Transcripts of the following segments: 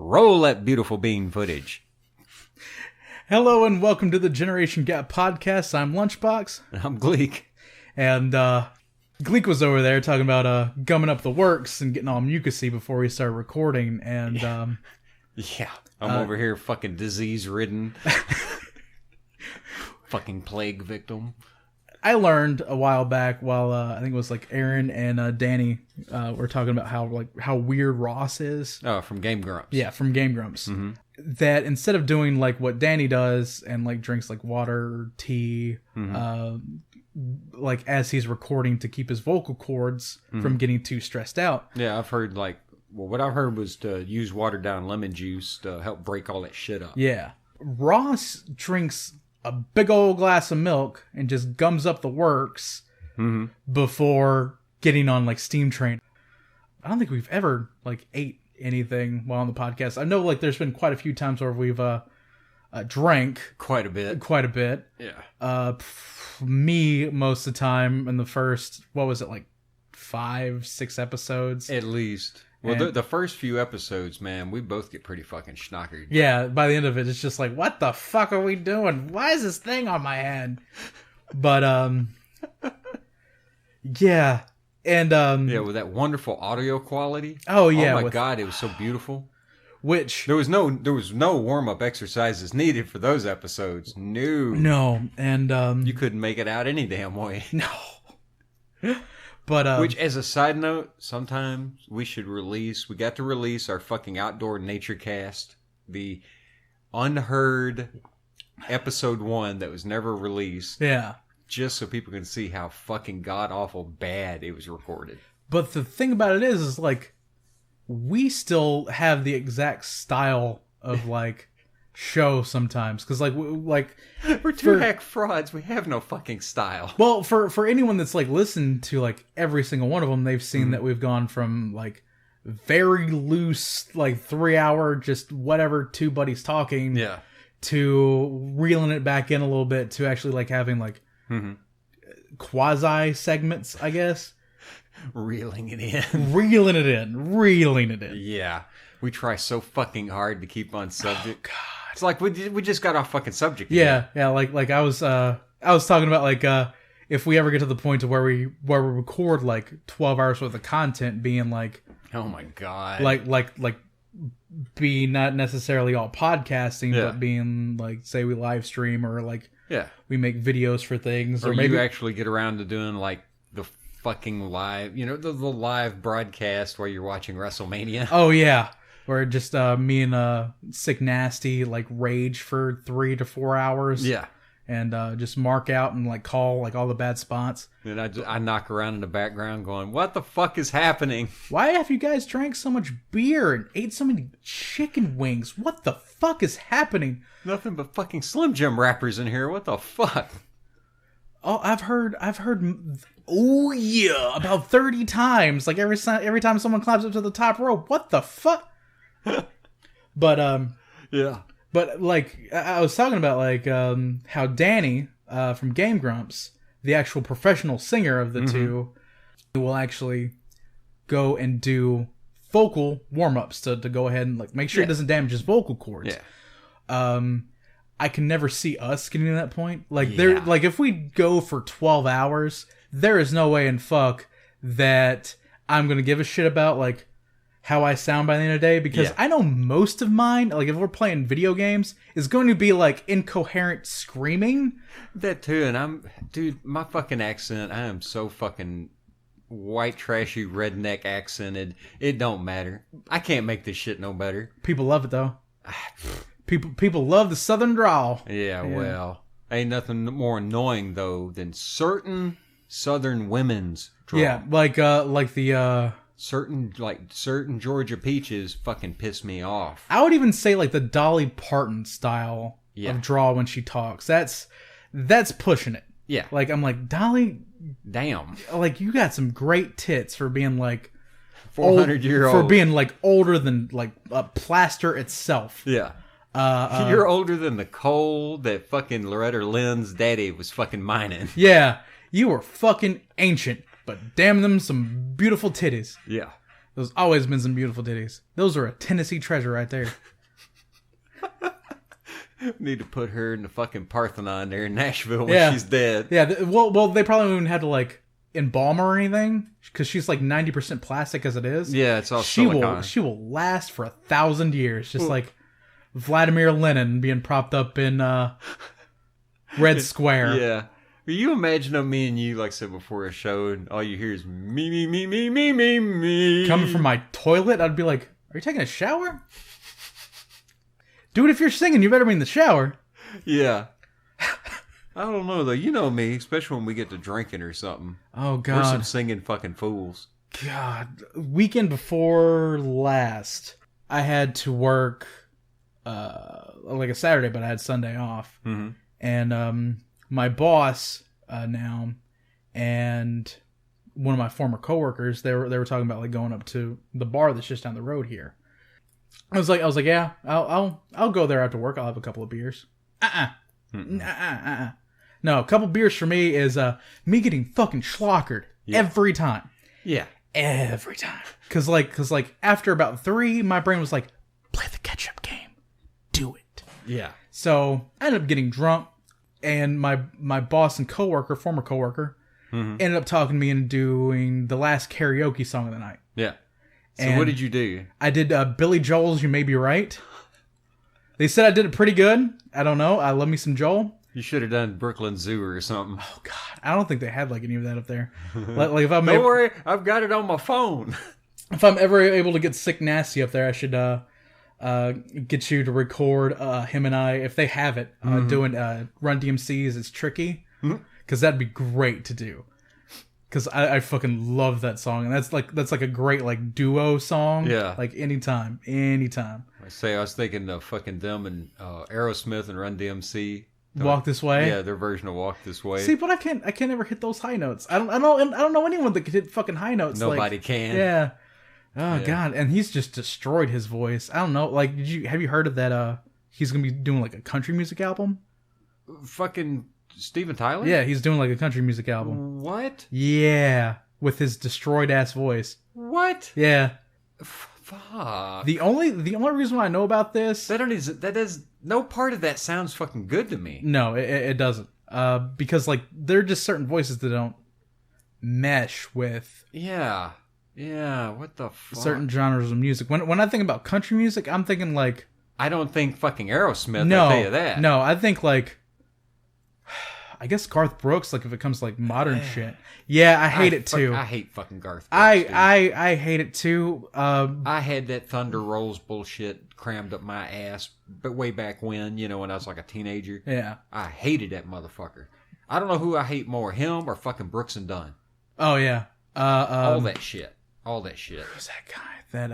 Roll that beautiful bean footage. Hello and welcome to the Generation Gap podcast. I'm Lunchbox. I'm Gleek. And Gleek was over there talking about gumming up the works and getting all mucusy before we started recording. And yeah, I'm over here fucking disease-ridden. Fucking plague victim. I learned a while back while I think it was like Aaron and Danny were talking about how weird Ross is. Oh, from Game Grumps. Yeah, from Game Grumps. Mm-hmm. That instead of doing like what Danny does and like drinks like water or tea, like as he's recording to keep his vocal cords from getting too stressed out. Yeah, I've heard what I've heard was to use watered down lemon juice to help break all that shit up. Yeah. Ross drinks a big old glass of milk and just gums up the works before getting on like Steam Train. I don't think we've ever like ate anything while on the podcast. I know like there's been quite a few times where we've drank quite a bit. Yeah. Me most of the time in the first, what was it, like 5-6 episodes at least. Well, the first few episodes, man, we both get pretty fucking schnockered. Yeah, by the end of it, it's just like, what the fuck are we doing? Why is this thing on my head? But, yeah. And, yeah, with that wonderful audio quality. Oh, yeah. Oh, my God, it was so beautiful. Which... There was no warm-up exercises needed for those episodes. No, and, you couldn't make it out any damn way. No. But, which, as a side note, sometimes we got to release our fucking outdoor nature cast, the unheard episode 1 that was never released. Yeah. Just so people can see how fucking god-awful bad it was recorded. But the thing about it is like, we still have the exact style of, like, show sometimes. Because, like we're two hack frauds. We have no fucking style. Well, for anyone that's, like, listened to, like, every single one of them, they've seen that we've gone from, like, very loose, like, 3-hour, just whatever, two buddies talking. Yeah. To reeling it back in a little bit to actually, like, having, like, quasi segments, I guess. Reeling it in. Reeling it in. Yeah. We try so fucking hard to keep on subject. Oh, God. It's like we just got off fucking subject. Yeah, again. Yeah. Like I was talking about like if we ever get to the point to where we record like 12 hours worth of content, being like, oh my God, like be not necessarily all podcasting, but being like, say we live stream or like we make videos for things, or maybe you actually get around to doing like the fucking live, the live broadcast where you're watching WrestleMania. Oh yeah. Where just me and Sick Nasty like rage for 3 to 4 hours. Yeah. And just mark out and like call like all the bad spots. And I knock around in the background going, what the fuck is happening? Why have you guys drank so much beer and ate so many chicken wings? What the fuck is happening? Nothing but fucking Slim Jim wrappers in here. What the fuck? Oh, I've heard. Oh yeah, about 30 times. Like every time someone climbs up to the top rope. What the fuck? But yeah. But like I was talking about like how Danny from Game Grumps, the actual professional singer of the two, will actually go and do vocal warm-ups to go ahead and like make sure it doesn't damage his vocal cords. Yeah. I can never see us getting to that point. Like there, like if we go for 12 hours, there is no way in fuck that I'm gonna give a shit about like how I sound by the end of the day, because I know most of mine, like if we're playing video games, is going to be like incoherent screaming. That too, and dude, my fucking accent, I am so fucking white trashy redneck accented. It don't matter. I can't make this shit no better. People love it though. People love the southern drawl. Yeah, well, ain't nothing more annoying though than certain southern women's drawl. Yeah, like the certain Georgia peaches fucking piss me off. I would even say like the Dolly Parton style of drawl when she talks. That's pushing it. Yeah. Like I'm like, Dolly, damn. Like you got some great tits for being like 400-year-old. For being like older than like a plaster itself. Yeah. You're older than the coal that fucking Loretta Lynn's daddy was fucking mining. Yeah. You were fucking ancient, but damn them some beautiful titties. Yeah. Those always been some beautiful ditties. Those are a Tennessee treasure right there. Need to put her in the fucking Parthenon there in Nashville when she's dead. Yeah, well, they probably wouldn't have to like embalm her or anything because she's like 90% plastic as it is. Yeah, it's all silicone. She will last for 1,000 years, just like Vladimir Lenin being propped up in Red Square. Yeah. You imagine me and you, like I said before, a show, and all you hear is me, me, me, me, me, me, me. Coming from my toilet, I'd be like, are you taking a shower? Dude, if you're singing, you better be in the shower. Yeah. I don't know, though. You know me, especially when we get to drinking or something. Oh, God. We're some singing fucking fools. God. Weekend before last, I had to work like a Saturday, but I had Sunday off. Mm-hmm. And my boss now and one of my former coworkers, they were talking about like going up to the bar that's just down the road here. I was like, yeah, I'll go there after work. I'll have a couple of beers. No, a couple beers for me is me getting fucking schlockered every time. Yeah, every time. Cause like after about 3, my brain was like, play the catch-up game, do it. Yeah. So I ended up getting drunk, and my boss and former coworker, ended up talking me into doing the last karaoke song of the night. Yeah. So and what did you do? I did Billy Joel's "You May Be Right." They said I did it pretty good. I don't know. I love me some Joel. You should have done Brooklyn Zoo or something. Oh God, I don't think they had like any of that up there. Like if I'm don't worry, I've got it on my phone. If I'm ever able to get sick nasty up there, I should get you to record him and I, if they have it, doing Run DMC's "It's Tricky," because that'd be great to do. Because I fucking love that song, and that's like a great like duo song. Yeah, like anytime. I was thinking of fucking them and Aerosmith and Run DMC. Walk This Way. Yeah, their version of Walk This Way. See, but I can't ever hit those high notes. I don't know anyone that could hit fucking high notes. Nobody can. Yeah. Oh God, and he's just destroyed his voice. I don't know. Like, have you heard of that? He's gonna be doing like a country music album. Fucking Steven Tyler? Yeah, he's doing like a country music album. What? Yeah, with his destroyed ass voice. What? Yeah. Fuck. The only reason why I know about this that is no part of that sounds fucking good to me. No, it doesn't. Because like there are just certain voices that don't mesh with. Yeah. Yeah. What the fuck? Certain genres of music. When I think about country music, I'm thinking like. I don't think fucking Aerosmith. No, I'll tell you that. No, I think like. I guess Garth Brooks, like if it comes to like modern shit. Yeah, I hate it too. I hate fucking Garth Brooks. I hate it too. I had that Thunder Rolls bullshit crammed up my ass, but way back when, when I was like a teenager. Yeah. I hated that motherfucker. I don't know who I hate more, him or fucking Brooks and Dunn. Oh yeah. All that shit. Who's that guy? That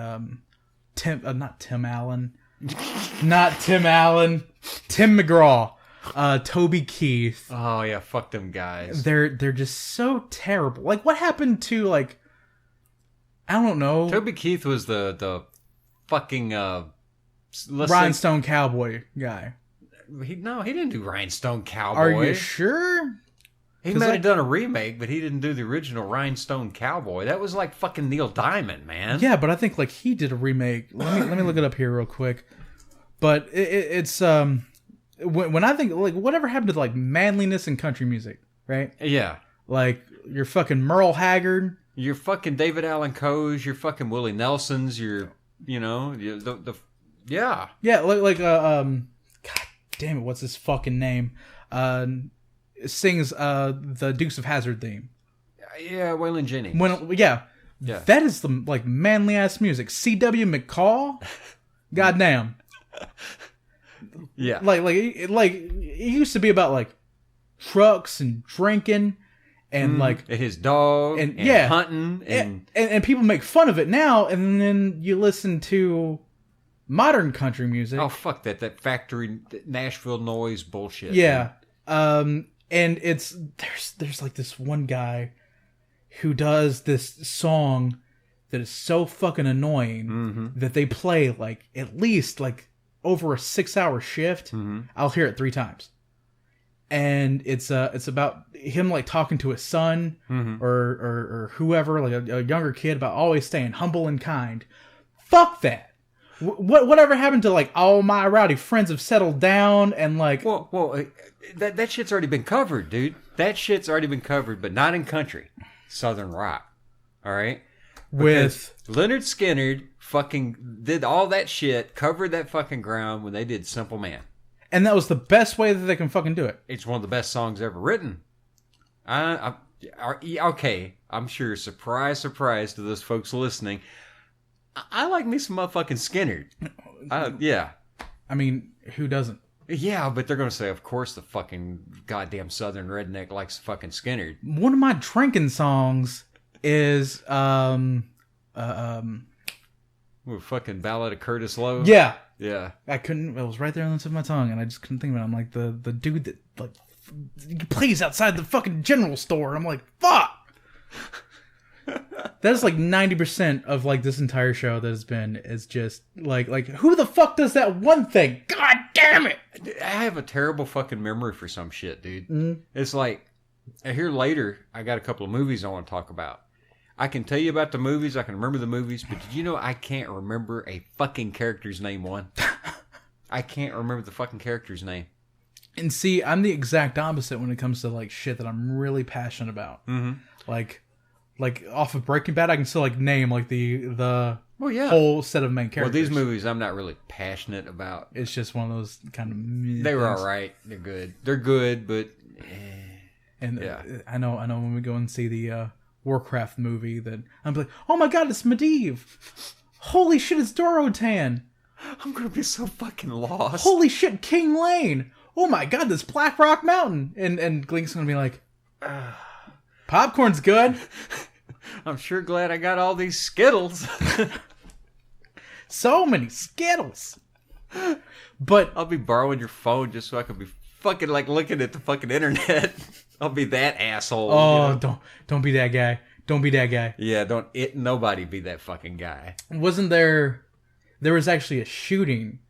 not Tim Allen. Not Tim Allen. Tim McGraw. Toby Keith. Oh yeah, fuck them guys. They're just so terrible. Like, what happened to like? I don't know. Toby Keith was the fucking Rhinestone Cowboy guy. He didn't do Rhinestone Cowboy. Are you sure? He might have done a remake, but he didn't do the original Rhinestone Cowboy. That was like fucking Neil Diamond, man. Yeah, but I think like he did a remake. Let me look it up here real quick. But it's when I think like whatever happened to like manliness in country music, right? Yeah, like your fucking Merle Haggard, your fucking David Allan Coe's, your fucking Willie Nelson's, yeah, God damn it, what's his fucking name? Sings the Dukes of Hazzard theme. Yeah, Waylon Jennings. Yeah, that is the like manly ass music. C.W. McCall, goddamn. Yeah, like it used to be about like trucks and drinking and like and his dog and hunting and people make fun of it now, and then you listen to modern country music. Oh fuck that factory Nashville noise bullshit. Yeah, and it's there's like this one guy who does this song that is so fucking annoying that they play like at least like over a 6-hour shift. I'll hear it 3 times. and it's about him like talking to his son or whoever, like a younger kid, about always staying humble and kind. Fuck that. Whatever happened to like all my rowdy friends have settled down and like... Well, that shit's already been covered, dude. That shit's already been covered, but not in country. Southern rock. All right? Because with Leonard Skinner fucking did all that shit, covered that fucking ground when they did Simple Man. And that was the best way that they can fucking do it. It's one of the best songs ever written. Okay, I'm sure, surprise to those folks listening, I like me some motherfucking Skinner. Yeah. I mean, who doesn't? Yeah, but they're going to say, of course, the fucking goddamn Southern redneck likes fucking Skinner. One of my drinking songs is, fucking Ballad of Curtis Lowe? Yeah. Yeah. It was right there on the tip of my tongue, and I just couldn't think of it. I'm like, the dude that, like, plays outside the fucking general store. I'm like, fuck! That's like 90% of like this entire show that has been is just like who the fuck does that one thing? God damn it! I have a terrible fucking memory for some shit, dude. It's like here later I got a couple of movies I want to talk about. I can tell you about the movies, I can remember the movies, but did you know I can't remember a fucking character's name one? I can't remember the fucking character's name. And see, I'm the exact opposite when it comes to like shit that I'm really passionate about. Like off of Breaking Bad, I can still like name like the whole set of main characters. Well, these movies I'm not really passionate about. It's just one of those kind of they were all right. They're good, but I know when we go and see the Warcraft movie that I'm like, oh my god, it's Medivh. Holy shit, it's Dorotan. I'm gonna be so fucking lost. Holy shit, King Lane. Oh my god, this Black Rock Mountain. And Glink's gonna be like, popcorn's good. I'm sure glad I got all these Skittles. So many Skittles. But I'll be borrowing your phone just so I can be fucking like looking at the fucking internet. I'll be that asshole. Oh, you know? Don't be that guy. Don't be that guy. Yeah, nobody be that fucking guy. Wasn't there was actually a shooting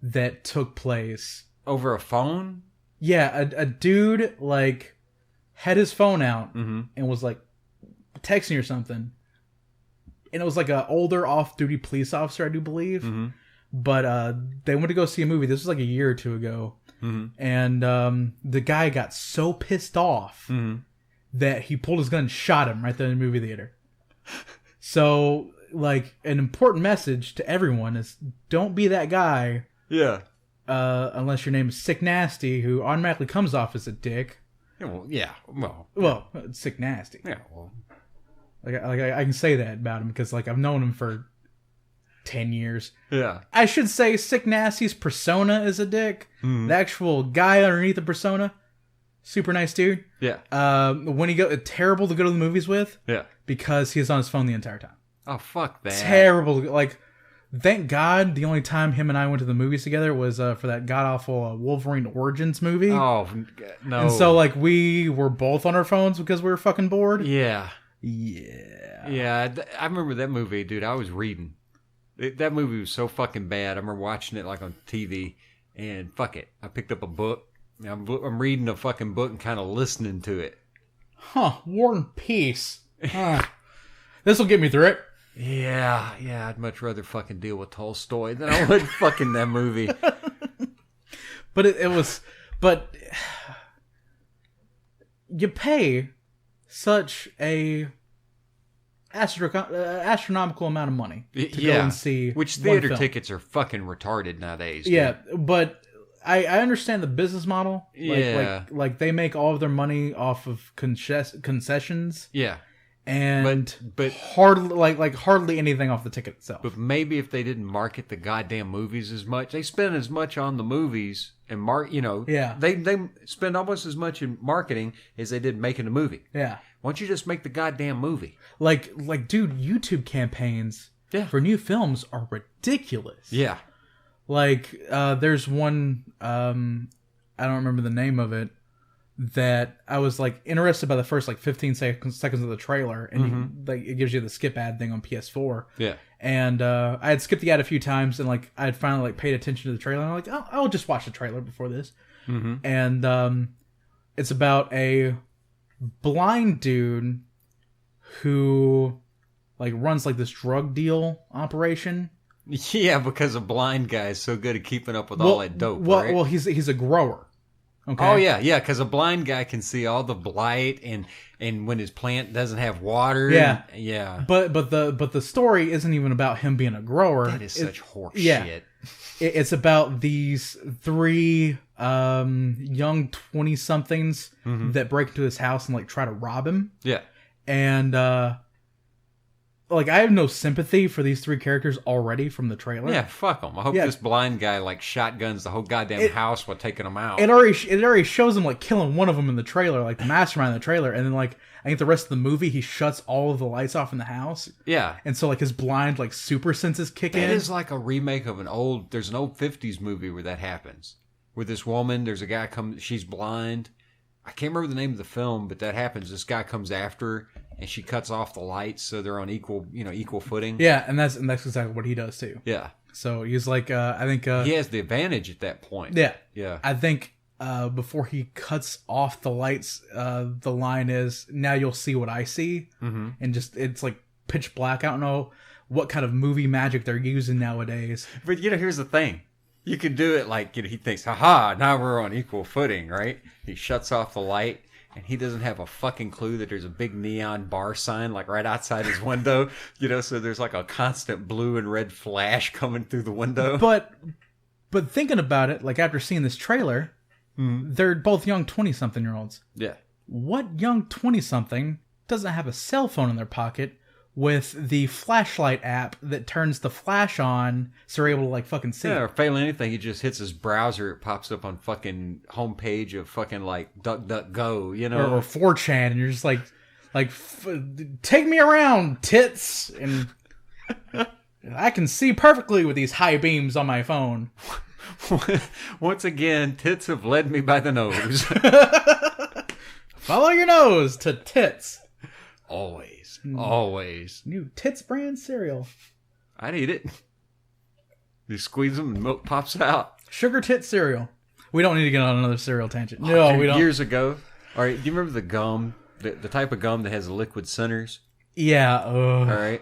that took place over a phone? Yeah, a dude like had his phone out and was like texting or something. And it was like an older off-duty police officer, I do believe. But they went to go see a movie. This was like a year or two ago. And the guy got so pissed off that he pulled his gun and shot him right there in the movie theater. So, like, an important message to everyone is don't be that guy. Yeah. Unless your name is Sick Nasty, who automatically comes off as a dick. Yeah, well, Sick Nasty. Yeah, well. Like I can say that about him because, like, I've known him for 10 years. Yeah. I should say Sick Nasty's persona is a dick. The actual guy underneath the persona, super nice dude. Yeah. When he terrible to go to the movies with. Yeah. Because he was on his phone the entire time. Oh, fuck that. Terrible. Like, thank God the only time him and I went to the movies together was for that god-awful Wolverine Origins movie. Oh, no. And so, like, we were both on our phones because we were fucking bored. Yeah. Yeah. Yeah, I remember that movie, dude. I was reading. That movie was so fucking bad. I remember watching it, like, on TV, and fuck it. I picked up a book. I'm reading a fucking book and kind of listening to it. Huh. War and Peace. Huh. This will get me through it. Yeah, I'd much rather fucking deal with Tolstoy than I would fucking that movie. But it was, but you pay such a astronomical amount of money to go and see which theater tickets are fucking retarded nowadays. Yeah, dude. But I understand the business model. Like they make all of their money off of concessions. Yeah. And but hardly anything off the ticket itself. But maybe if they didn't market the goddamn movies as much, they spend as much on the movies and they spend almost as much in marketing as they did making a movie. Yeah. Why don't you just make the goddamn movie? Like dude, YouTube campaigns for new films are ridiculous. Yeah. Like there's one I don't remember the name of it. That I was like interested by the first like 15 seconds of the trailer, and it gives you the skip ad thing on PS4. Yeah, and I had skipped the ad a few times, and like I had finally like paid attention to the trailer. And I'm like, I'll just watch the trailer before this. And It's about a blind dude who like runs like this drug deal operation. Yeah, because a blind guy is so good at keeping up with all that dope, right? Well, he's a grower. Okay. Oh yeah, because a blind guy can see all the blight and when his plant doesn't have water. Yeah, yeah. But the story isn't even about him being a grower. That is such horse yeah. shit. It's about these 3 young 20-somethings that break into his house and like try to rob him. Yeah. And like I have no sympathy for these 3 characters already from the trailer. Yeah, fuck them. I hope this blind guy like shotguns the whole goddamn house while taking them out. It already shows him like killing one of them in the trailer, like the mastermind in the trailer, and then like I think the rest of the movie he shuts all of the lights off in the house. Yeah, and so like his blind like super senses kick in. It is like a remake of there's an old 50s movie where that happens. Where this woman, there's a guy she's blind. I can't remember the name of the film, but that happens. This guy comes after her, and she cuts off the lights so they're on equal footing. Yeah, and that's exactly what he does too. Yeah. So he's like, I think he has the advantage at that point. Yeah, yeah. I think before he cuts off the lights, the line is, "Now you'll see what I see," and just it's like pitch black. I don't know what kind of movie magic they're using nowadays. But here's the thing. You could do it like, he thinks, haha, now we're on equal footing, right? He shuts off the light, and he doesn't have a fucking clue that there's a big neon bar sign, like, right outside his window, so there's like a constant blue and red flash coming through the window. But thinking about it, like, after seeing this trailer, they're both young 20-something-year-olds. Yeah. What young 20-something doesn't have a cell phone in their pocket with the flashlight app that turns the flash on so they're able to like fucking see? Yeah, or failing anything, he just hits his browser, it pops up on fucking homepage of fucking like DuckDuckGo, or 4chan, and you're just like take me around, tits, and I can see perfectly with these high beams on my phone. Once again, tits have led me by the nose. Follow your nose to tits. Always. New Tits brand cereal. I'd eat it. You squeeze them and milk pops out. Sugar tit cereal. We don't need to get on another cereal tangent. No, we don't. Years ago. All right, do you remember the gum? The type of gum that has the liquid centers? Yeah. All right.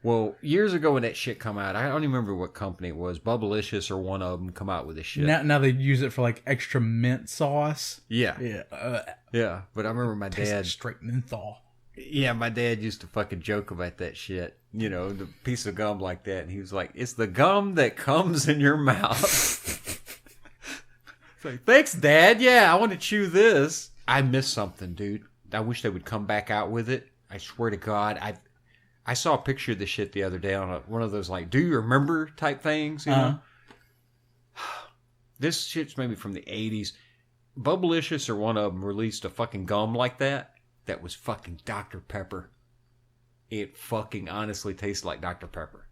Well, years ago when that shit come out, I don't even remember what company it was. Bubblicious or one of them come out with this shit. Now they use it for like extra mint sauce. Yeah. Yeah. Yeah, but I remember my dad... Like straight menthol. Yeah, my dad used to fucking joke about that shit. The piece of gum like that. And he was like, it's the gum that comes in your mouth. It's like, thanks, Dad. Yeah, I want to chew this. I missed something, dude. I wish they would come back out with it. I swear to God. I saw a picture of this shit the other day on one of those, like, do you remember type things, you know? This shit's maybe from the 80s. Bubblicious or one of them released a fucking gum like that. That was fucking Dr. Pepper. It fucking honestly tastes like Dr. Pepper.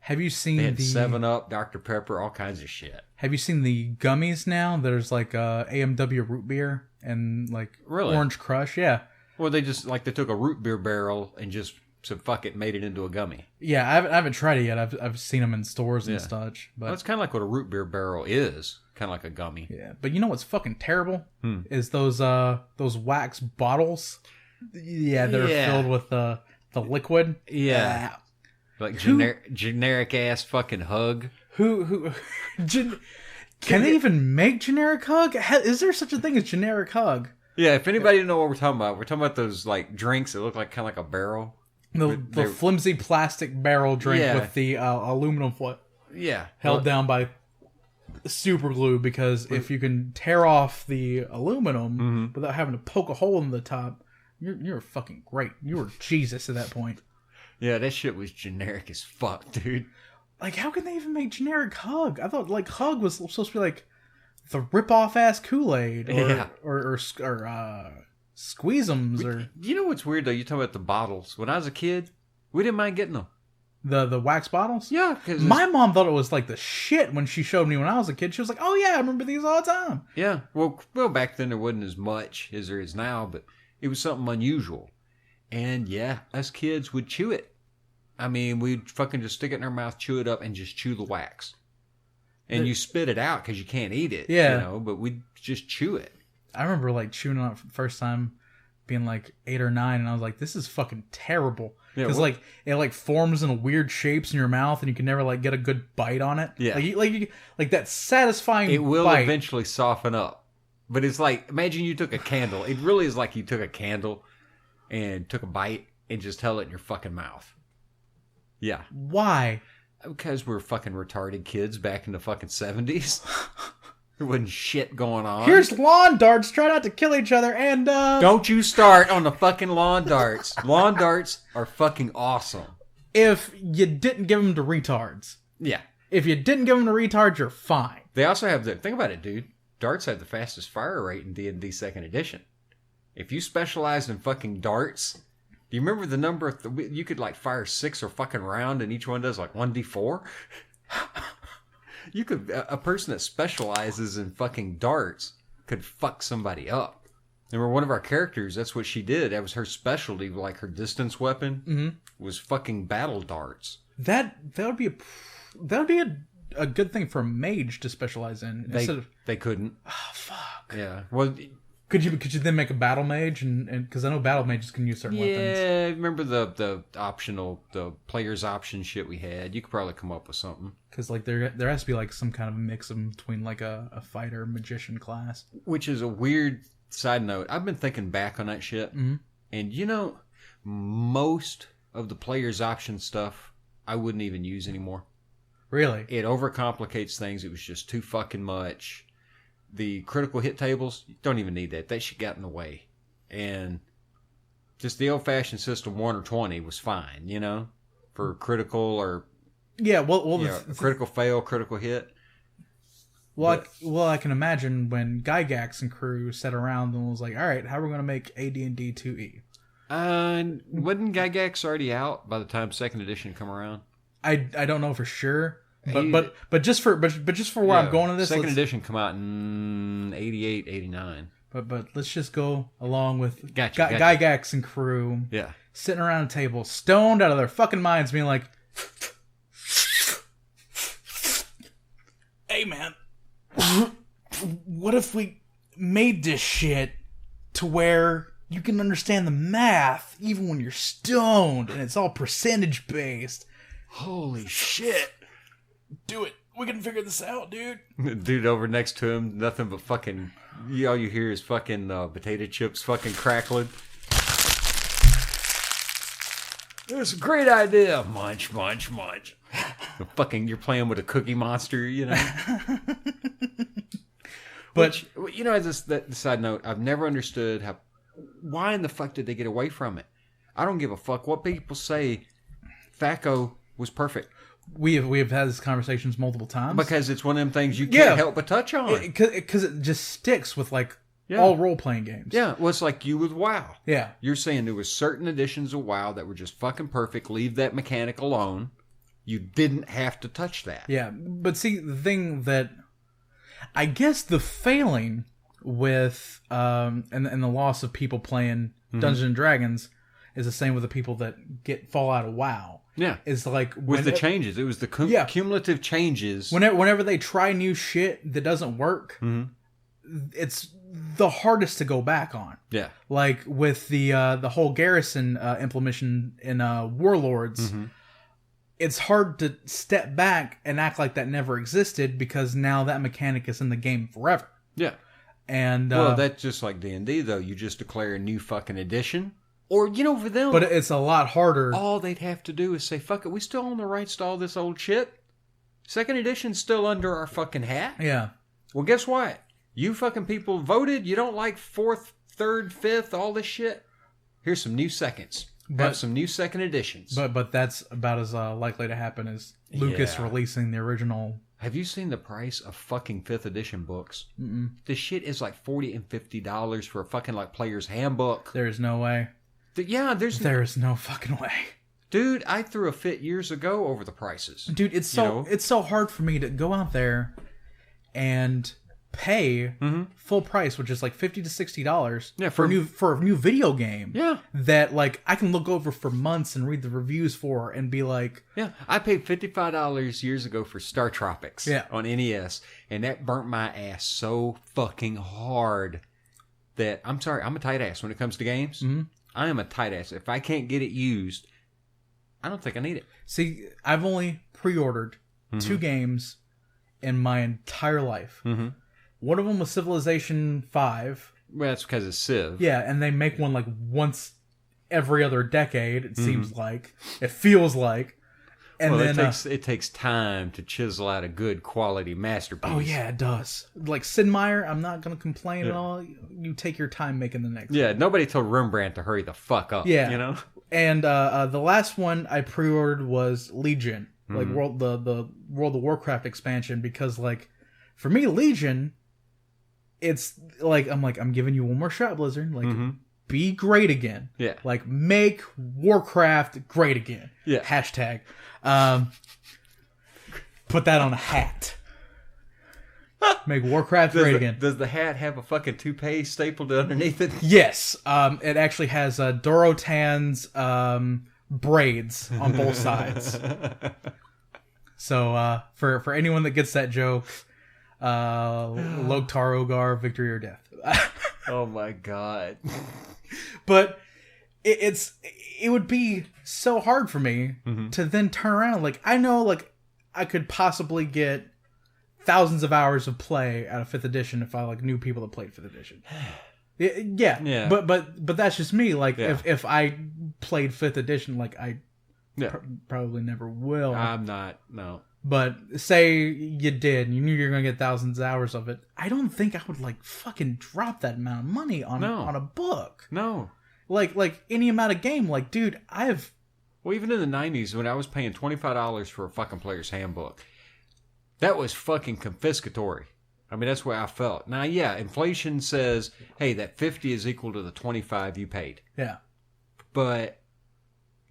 Have you seen they had 7-Up, Dr. Pepper, all kinds of shit. Have you seen the gummies now? There's like AMW root beer and like Orange Crush. Yeah. Well, they just they took a root beer barrel and just said fuck it, made it into a gummy. Yeah, I haven't tried it yet. I've seen them in stores and such. But it's kind of like what a root beer barrel is. Kind of like a gummy. Yeah, but you know what's fucking terrible? Is those wax bottles. Yeah, they're filled with the liquid. Yeah. Like generic ass fucking Hug. Can they even make generic Hug? Is there such a thing as generic Hug? Yeah, if anybody didn't know what we're talking about those like drinks that look like kind of like a barrel. The flimsy plastic barrel drink with the aluminum foot. Yeah. Held down by super glue, because if you can tear off the aluminum without having to poke a hole in the top, you're fucking great. You were Jesus at that point. Yeah, that shit was generic as fuck, dude. Like, how can they even make generic Hug? I thought like Hug was supposed to be like the rip-off ass Kool-Aid or Squeezums or... You know what's weird though? You talk about the bottles. When I was a kid, we didn't mind getting them. The wax bottles? Yeah. Cause my mom thought it was like the shit when she showed me when I was a kid. She was like, oh yeah, I remember these all the time. Yeah. Well, back then there wasn't as much as there is now, but it was something unusual. And yeah, us kids would chew it. I mean, we'd fucking just stick it in our mouth, chew it up, and just chew the wax. And you spit it out because you can't eat it. Yeah. But we'd just chew it. I remember like chewing on it for the first time, being like 8 or 9, and I was like, "This is fucking terrible." Because like it like forms in weird shapes in your mouth, and you can never like get a good bite on it. Yeah, like that satisfying. It will bite. eventually soften up, but it's like imagine you took a candle. It really is like you took a candle and took a bite and just held it in your fucking mouth. Yeah. Why? Because we're fucking retarded kids back in the fucking 70s. There wasn't shit going on. Here's lawn darts. Try not to kill each other, and Don't you start on the fucking lawn darts. Lawn darts are fucking awesome. If you didn't give them to retards. Yeah. If you didn't give them to retards, you're fine. They also have the... Think about it, dude. Darts have the fastest fire rate in D&D 2nd edition. If you specialize in fucking darts... Do you remember the number of... you could like fire 6 or fucking round and each one does like 1d4? You could... A person that specializes in fucking darts could fuck somebody up. Remember one of our characters, that's what she did. That was her specialty, like her distance weapon was fucking battle darts. That would be a good thing for a mage to specialize in. They couldn't. Oh, fuck. Yeah. Well... Could you then make a battle mage and because I know battle mages can use certain weapons. Yeah, remember the optional, the player's option shit we had. You could probably come up with something. Because like there has to be like some kind of mix in between like a fighter magician class. Which is a weird side note. I've been thinking back on that shit, and you know, most of the player's option stuff I wouldn't even use anymore. Really? It overcomplicates things. It was just too fucking much. The critical hit tables, you don't even need that. That shit got in the way. And just the old-fashioned system 1 or 20 was fine, you know? For critical or... Yeah, well critical fail, critical hit. Well, I can imagine when Gygax and crew sat around and was like, all right, how are we going to make AD&D 2E? Wasn't Gygax already out by the time 2nd edition come around? I don't know for sure. But just for where I'm going to this, 2nd edition come out in 88, 89. But let's just go along with Gotcha. Gygax and crew. Yeah, sitting around a table, stoned out of their fucking minds, being like, "Hey man, what if we made this shit to where you can understand the math even when you're stoned, and it's all percentage based?" Holy shit. Do it. We can figure this out, dude. Dude over next to him, nothing but fucking... all you hear is fucking potato chips fucking crackling. It's a great idea. Munch, munch, munch. Fucking, you're playing with a Cookie Monster, you know? But, which, you know, the side note, I've never understood how... Why in the fuck did they get away from it? I don't give a fuck what people say. THAC0 was perfect. We have had these conversations multiple times. Because it's one of them things you can't help but touch on. Because it just sticks with like all role-playing games. Yeah, well, it's like you with WoW. Yeah. You're saying there was certain editions of WoW that were just fucking perfect. Leave that mechanic alone. You didn't have to touch that. Yeah, but see, the thing that... I guess the failing with... and the loss of people playing Dungeons and Dragons is the same with the people that fall out of WoW. Yeah. It's like... With the changes. It was the cumulative changes. Whenever they try new shit that doesn't work, it's the hardest to go back on. Yeah. Like with the whole garrison implementation in Warlords, it's hard to step back and act like that never existed because now that mechanic is in the game forever. Yeah. And well, that's just like D&D, though. You just declare a new fucking edition. Or, you know, for them... But it's a lot harder. All they'd have to do is say, fuck it, we still own the rights to all this old shit. 2nd edition's still under our fucking hat. Yeah. Well, guess what? You fucking people voted. You don't like 4th, 3rd, 5th, all this shit. Here's some new seconds. Have some new 2nd editions. But that's about as likely to happen as Lucas releasing the original... Have you seen the price of fucking 5th edition books? Mm-mm. This shit is like $40 and $50 for a fucking like player's handbook. There's no way. There's no fucking way. Dude, I threw a fit years ago over the prices. Dude, it's so hard for me to go out there and pay full price, which is like $50 to $60 for a new video game. Yeah. That like I can look over for months and read the reviews for and be like, yeah, I paid $55 years ago for Star Tropics on NES, and that burnt my ass so fucking hard. that I'm sorry, I'm a tight ass when it comes to games. Mm-hmm. I am a tight ass. If I can't get it used, I don't think I need it. See, I've only pre-ordered 2 games in my entire life. Mm-hmm. One of them was Civilization 5. Well, that's because it's Civ. Yeah, and they make one like once every other decade, it seems like. It feels like. And well, then it takes time to chisel out a good quality masterpiece. Oh yeah, it does. Like Sid Meier, I'm not gonna complain at all. You take your time making the next. Yeah, nobody told Rembrandt to hurry the fuck up. Yeah, you know. And the last one I pre-ordered was Legion, like the World of Warcraft expansion, because like for me Legion, it's like I'm giving you one more shot, Blizzard. Like be great again. Yeah. Like make Warcraft great again. Yeah. Hashtag. Put that on a hat. Make Warcraft great again. Does the hat have a fucking toupee stapled underneath it? Yes. It actually has Dorotan's braids on both sides. So for anyone that gets that joke, Loktar Ogar, victory or death. Oh my god. But it would be so hard for me to then turn around. Like I know, like I could possibly get thousands of hours of play out of 5th edition if I like knew people that played 5th edition. Yeah. But that's just me. Like if I played 5th edition, like I probably never will. I'm not. No. But say you did, and you knew you were going to get thousands of hours of it. I don't think I would like fucking drop that amount of money on a book. No. Like any amount of game. Like, dude, Well, even in the 90s, when I was paying $25 for a fucking player's handbook, that was fucking confiscatory. I mean, that's where I felt. Now, yeah, inflation says, hey, that 50 is equal to the 25 you paid. Yeah. But,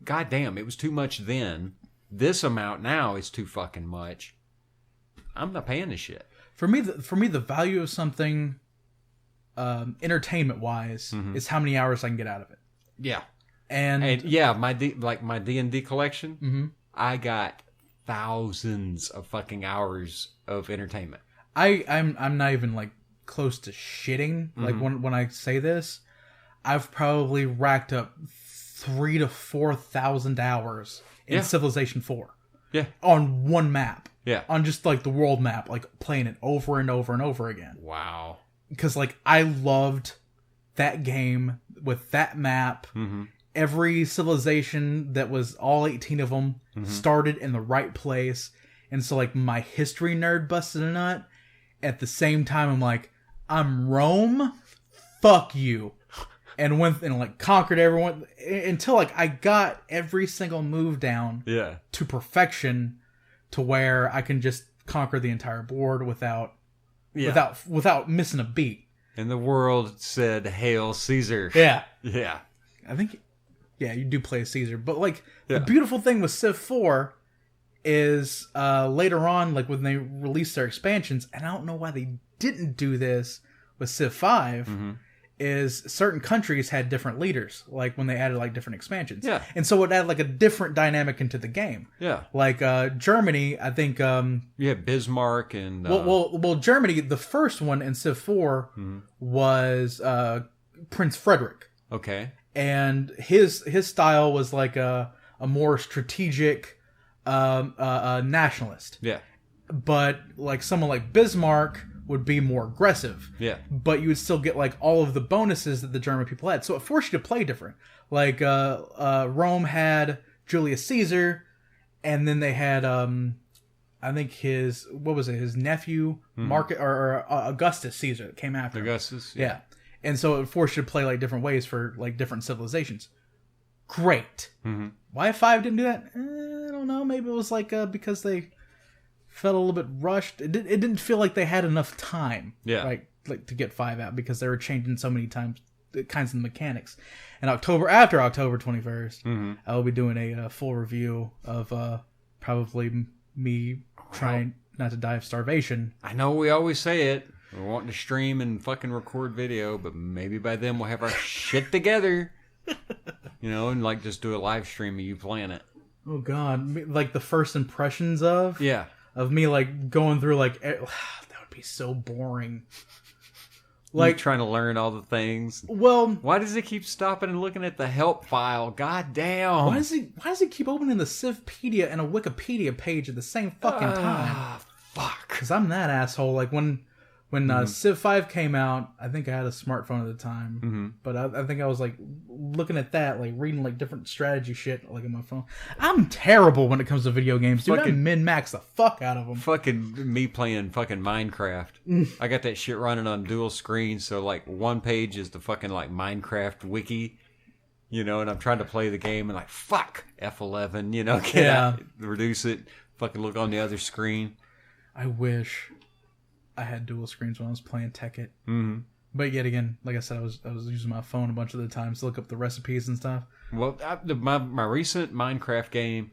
goddamn, it was too much then. This amount now is too fucking much. I'm not paying this shit. For me, the value of something, entertainment-wise, is how many hours I can get out of it. Yeah. And yeah, my D&D collection, I got thousands of fucking hours of entertainment. I'm not even like close to shitting. Like when I say this, I've probably racked up 3,000 to 4,000 hours in Civilization 4. Yeah. On one map. Yeah. On just like the world map, like playing it over and over and over again. Wow. Because like I loved that game with that map. Every civilization that was all 18 of them started in the right place. And so like my history nerd busted a nut. At the same time, I'm like, I'm Rome. Fuck you. And went and like conquered everyone until like I got every single move down to perfection, to where I can just conquer the entire board without missing a beat. And the world said, "Hail Caesar!" Yeah, yeah. I think, you do play as Caesar, but like the beautiful thing with Civ 4 is later on, like when they released their expansions, and I don't know why they didn't do this with Civ 5. Is certain countries had different leaders, like when they added like different expansions. Yeah. And so it added like a different dynamic into the game. Yeah. Like Germany, I think Bismarck and well Germany, the first one in Civ 4 was Prince Frederick. Okay. And his style was like a more strategic nationalist. Yeah. But like someone like Bismarck would be more aggressive. Yeah. But you would still get like all of the bonuses that the German people had. So it forced you to play different. Like Rome had Julius Caesar, and then they had I think his nephew Marcus or Augustus Caesar that came after Augustus. Yeah. And so it forced you to play like different ways for like different civilizations. Great. Why 5 didn't do that? I don't know. Maybe it was like because they felt a little bit rushed. It didn't feel like they had enough time, like to get 5 out, because they were changing so many times the kinds of mechanics. And after October 21st, I will be doing a full review of probably me trying not to die of starvation. I know we always say it. We're wanting to stream and fucking record video, but maybe by then we'll have our shit together. And like just do a live stream of you playing it. Oh God, like the first impressions of me like going through like that would be so boring. Like, trying to learn all the things. well, Why does it keep stopping and looking at the help file? God damn. why does he keep opening the Civpedia and a Wikipedia page at the same fucking time? Fuck. Because I'm that asshole. Like when Civ 5 came out, I think I had a smartphone at the time, but I think I was like looking at that, like reading like different strategy shit like on my phone. I'm terrible when it comes to video games, dude. I min-max the fuck out of them. Fucking me playing fucking Minecraft. I got that shit running on dual screens, so like one page is the fucking like Minecraft wiki, and I'm trying to play the game and like fuck F11, get out, reduce it, fucking look on the other screen. I wish I had dual screens when I was playing Tekkit. Mm-hmm. But yet again, like I said, I was using my phone a bunch of the times to look up the recipes and stuff. Well, my recent Minecraft game,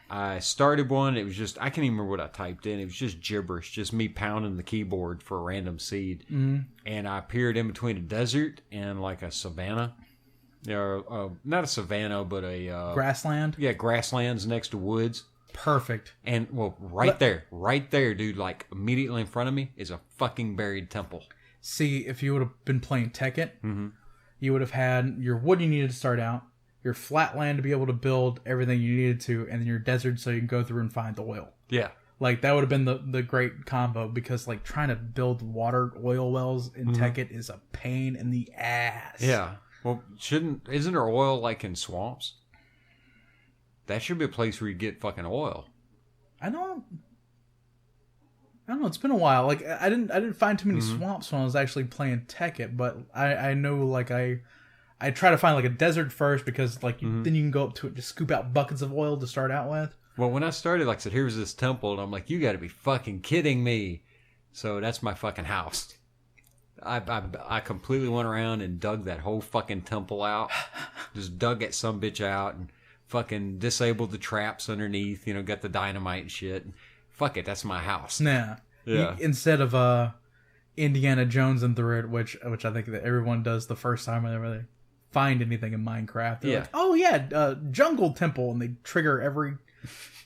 I started one. It was just, I can't even remember what I typed in. It was just gibberish, just me pounding the keyboard for a random seed. Mm-hmm. And I appeared in between a desert and like a savanna. Not a savanna, but a... grassland? Yeah, grasslands next to woods. Perfect. And, well, right there, dude, like, immediately in front of me is a fucking buried temple. See, if you would have been playing Tekkit, you would have had your wood you needed to start out, your flat land to be able to build everything you needed to, and then your desert so you can go through and find the oil. Yeah. Like, that would have been the great combo, because, like, trying to build oil wells in Tekkit is a pain in the ass. Yeah. Well, isn't there oil, like, in swamps? That should be a place where you get fucking oil. I don't know. It's been a while. Like, I didn't find too many swamps when I was actually playing Tekkit, but I know, like, I try to find like a desert first, because like then you can go up to it, just scoop out buckets of oil to start out with. Well, when I started, like I said, here's this temple, and I'm like, you got to be fucking kidding me. So that's my fucking house. I completely went around and dug that whole fucking temple out. Just dug that sumbitch out and fucking disabled the traps underneath, got the dynamite and shit. Fuck it, that's my house. Yeah. Instead of Indiana Jones and through it, which I think that everyone does the first time whenever they find anything in Minecraft. They're like, oh yeah, jungle temple, and they trigger every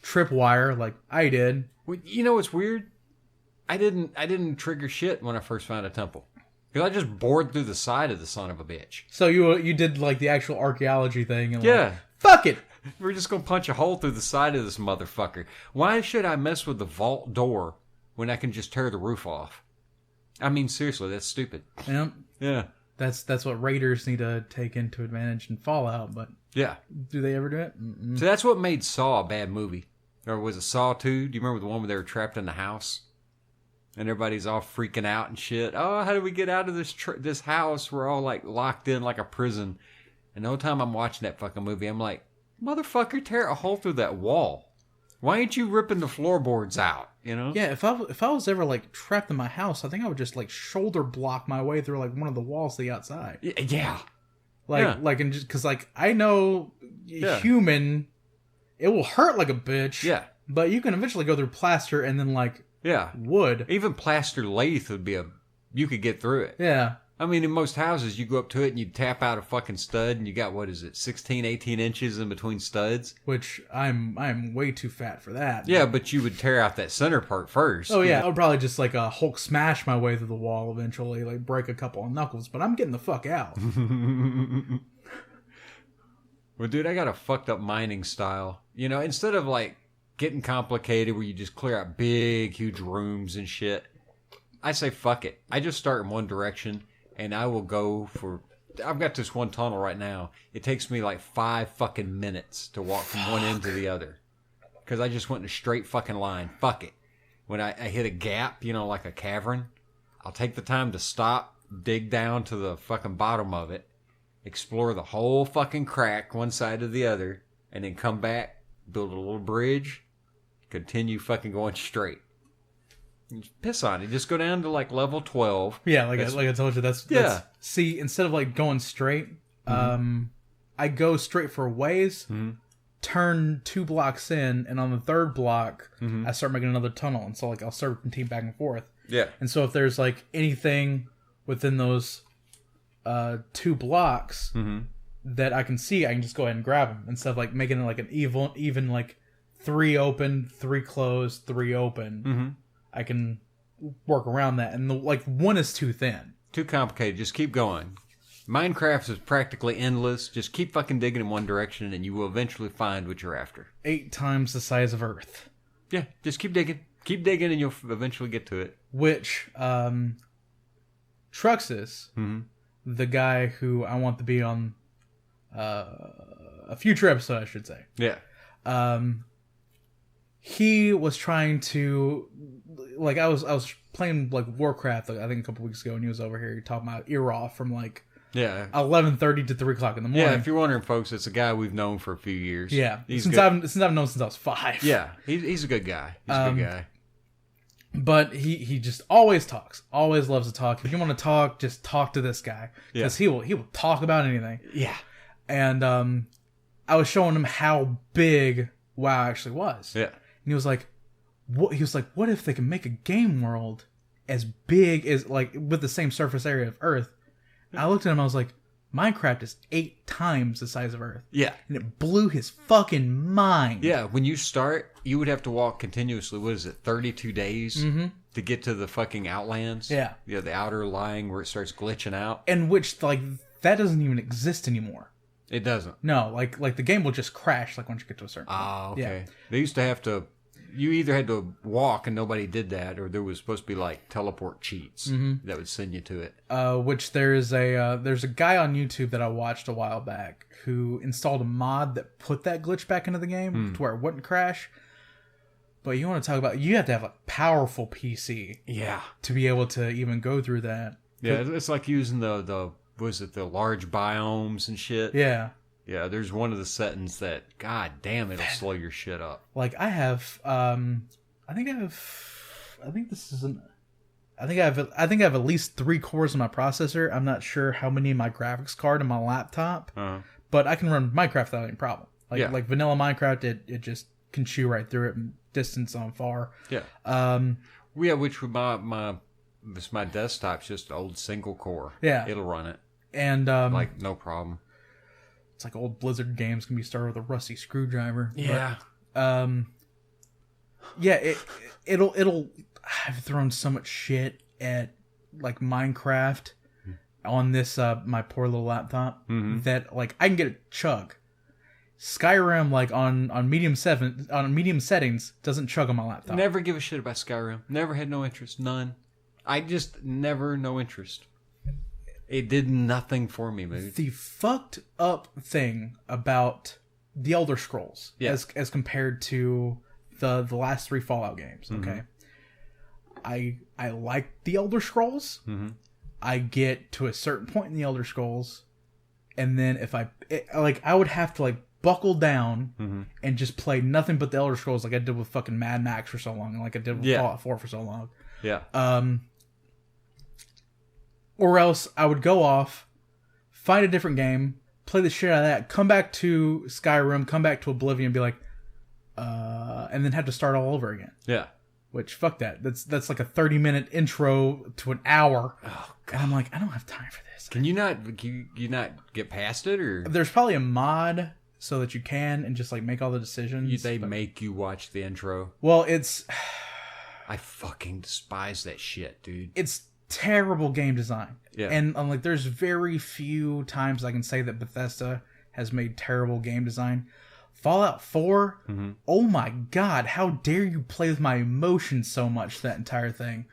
tripwire like I did. Well, what's weird? I didn't trigger shit when I first found a temple. Because I just bored through the side of the son of a bitch. So you did like the actual archaeology thing and like, fuck it. We're just going to punch a hole through the side of this motherfucker. Why should I mess with the vault door when I can just tear the roof off? I mean, seriously, that's stupid. Yeah. That's what raiders need to take into advantage in Fallout, but do they ever do it? So that's what made Saw a bad movie. Or was it Saw 2? Do you remember the one where they were trapped in the house? And everybody's all freaking out and shit. Oh, how do we get out of this house? We're all like locked in like a prison. And the whole time I'm watching that fucking movie, I'm like, motherfucker, tear a hole through that wall. Why ain't you ripping the floorboards out? Yeah, if I was ever like trapped in my house, I think I would just like shoulder block my way through like one of the walls to the outside. Yeah. Like and just because like I know human, it will hurt like a bitch. Yeah. But you can eventually go through plaster and then like wood. Even plaster lathe would be you could get through it. Yeah. I mean, in most houses, you go up to it and you tap out a fucking stud, and you got, 16, 18 inches in between studs? Which, I'm way too fat for that. Yeah, but you would tear out that center part first. Oh, yeah. I would probably just, like, Hulk smash my way through the wall eventually, like, break a couple of knuckles, but I'm getting the fuck out. Well, dude, I got a fucked up mining style. Instead of, like, getting complicated where you just clear out big, huge rooms and shit, I say fuck it. I just start in one direction. And I will go for... I've got this one tunnel right now. It takes me like 5 fucking minutes to walk from one end to the other. Because I just went in a straight fucking line. Fuck it. When I hit a gap, like a cavern, I'll take the time to stop, dig down to the fucking bottom of it, explore the whole fucking crack, one side to the other, and then come back, build a little bridge, continue fucking going straight. Piss on it. Just go down to like level 12. Yeah, like I told you, that's see, instead of like going straight, I go straight for a ways, turn 2 blocks in, and on the 3rd block, I start making another tunnel, and so like I'll serpentine back and forth. Yeah. And so if there's like anything within those 2 blocks that I can see, I can just go ahead and grab them instead of like making it like an even like 3 open, 3 closed, 3 open. I can work around that, and like 1 is too thin. Too complicated. Just keep going. Minecraft is practically endless. Just keep fucking digging in one direction and you will eventually find what you're after. 8 times the size of Earth. Yeah, just keep digging. Keep digging and you'll eventually get to it. Which, Truxus, the guy who I want to be on a future episode, I should say. Yeah. He was trying to, like, I was playing, like, Warcraft, like, I think a couple weeks ago, and he was over here talking about Eroth from, like, 11:30 to 3 o'clock in the morning. Yeah, if you're wondering, folks, it's a guy we've known for a few years. Yeah, since I've known since I was 5. Yeah, he's a good guy. He's a good guy. But he just always talks. Always loves to talk. If you want to talk, just talk to this guy. Because he will talk about anything. Yeah. And I was showing him how big WoW actually was. Yeah. And he was like, what if they can make a game world as big as, like, with the same surface area of Earth? And I looked at him, I was like, Minecraft is 8 times the size of Earth. Yeah. And it blew his fucking mind. Yeah, when you start, you would have to walk continuously, 32 days to get to the fucking Outlands? Yeah. Yeah, the outer lying where it starts glitching out. And which, like, that doesn't even exist anymore. It doesn't. No, like the game will just crash, like, once you get to a certain point. Oh, okay. Yeah. They used to have to, you either had to walk and nobody did that, or there was supposed to be, like, teleport cheats that would send you to it. Which there's a guy on YouTube that I watched a while back who installed a mod that put that glitch back into the game to where it wouldn't crash. But you want to talk about, you have to have a powerful PC. Yeah. To be able to even go through that. Yeah, it's like using the large biomes and shit? Yeah. Yeah, there's one of the settings that, god damn, it'll slow your shit up. Like, I have, I think I have at least 3 cores in my processor. I'm not sure how many in my graphics card in my laptop, but I can run Minecraft without any problem. Like vanilla Minecraft, it just can chew right through it and distance on far. Yeah. Which with my desktop's just an old single core. Yeah. It'll run it. And like no problem. It's like old Blizzard games can be started with a rusty screwdriver. Yeah. But, yeah, it'll I've thrown so much shit at, like, Minecraft on this my poor little laptop that, like, I can get a chug. Skyrim, like, on medium settings doesn't chug on my laptop. Never give a shit about Skyrim. Never had no interest. None. I just never no interest. It did nothing for me, man. The fucked up thing about the Elder Scrolls as compared to the last 3 Fallout games, okay? I like the Elder Scrolls. I get to a certain point in the Elder Scrolls, and then I would have to, like, buckle down and just play nothing but the Elder Scrolls, like I did with fucking Mad Max for so long, and like I did with Fallout 4 for so long. Yeah. Or else I would go off, find a different game, play the shit out of that, come back to Skyrim, come back to Oblivion, and be like, and then have to start all over again. Yeah. Which, fuck that. That's like a 30-minute intro to an hour. Oh, God. And I'm like, I don't have time for this. Can you not get past it, or there's probably a mod so that you can and just, like, make all the decisions. They make you watch the intro? Well, it's I fucking despise that shit, dude. It's terrible game design. Yeah. And I'm like, there's very few times I can say that Bethesda has made terrible game design. Fallout 4, oh my god, how dare you play with my emotions so much, that entire thing.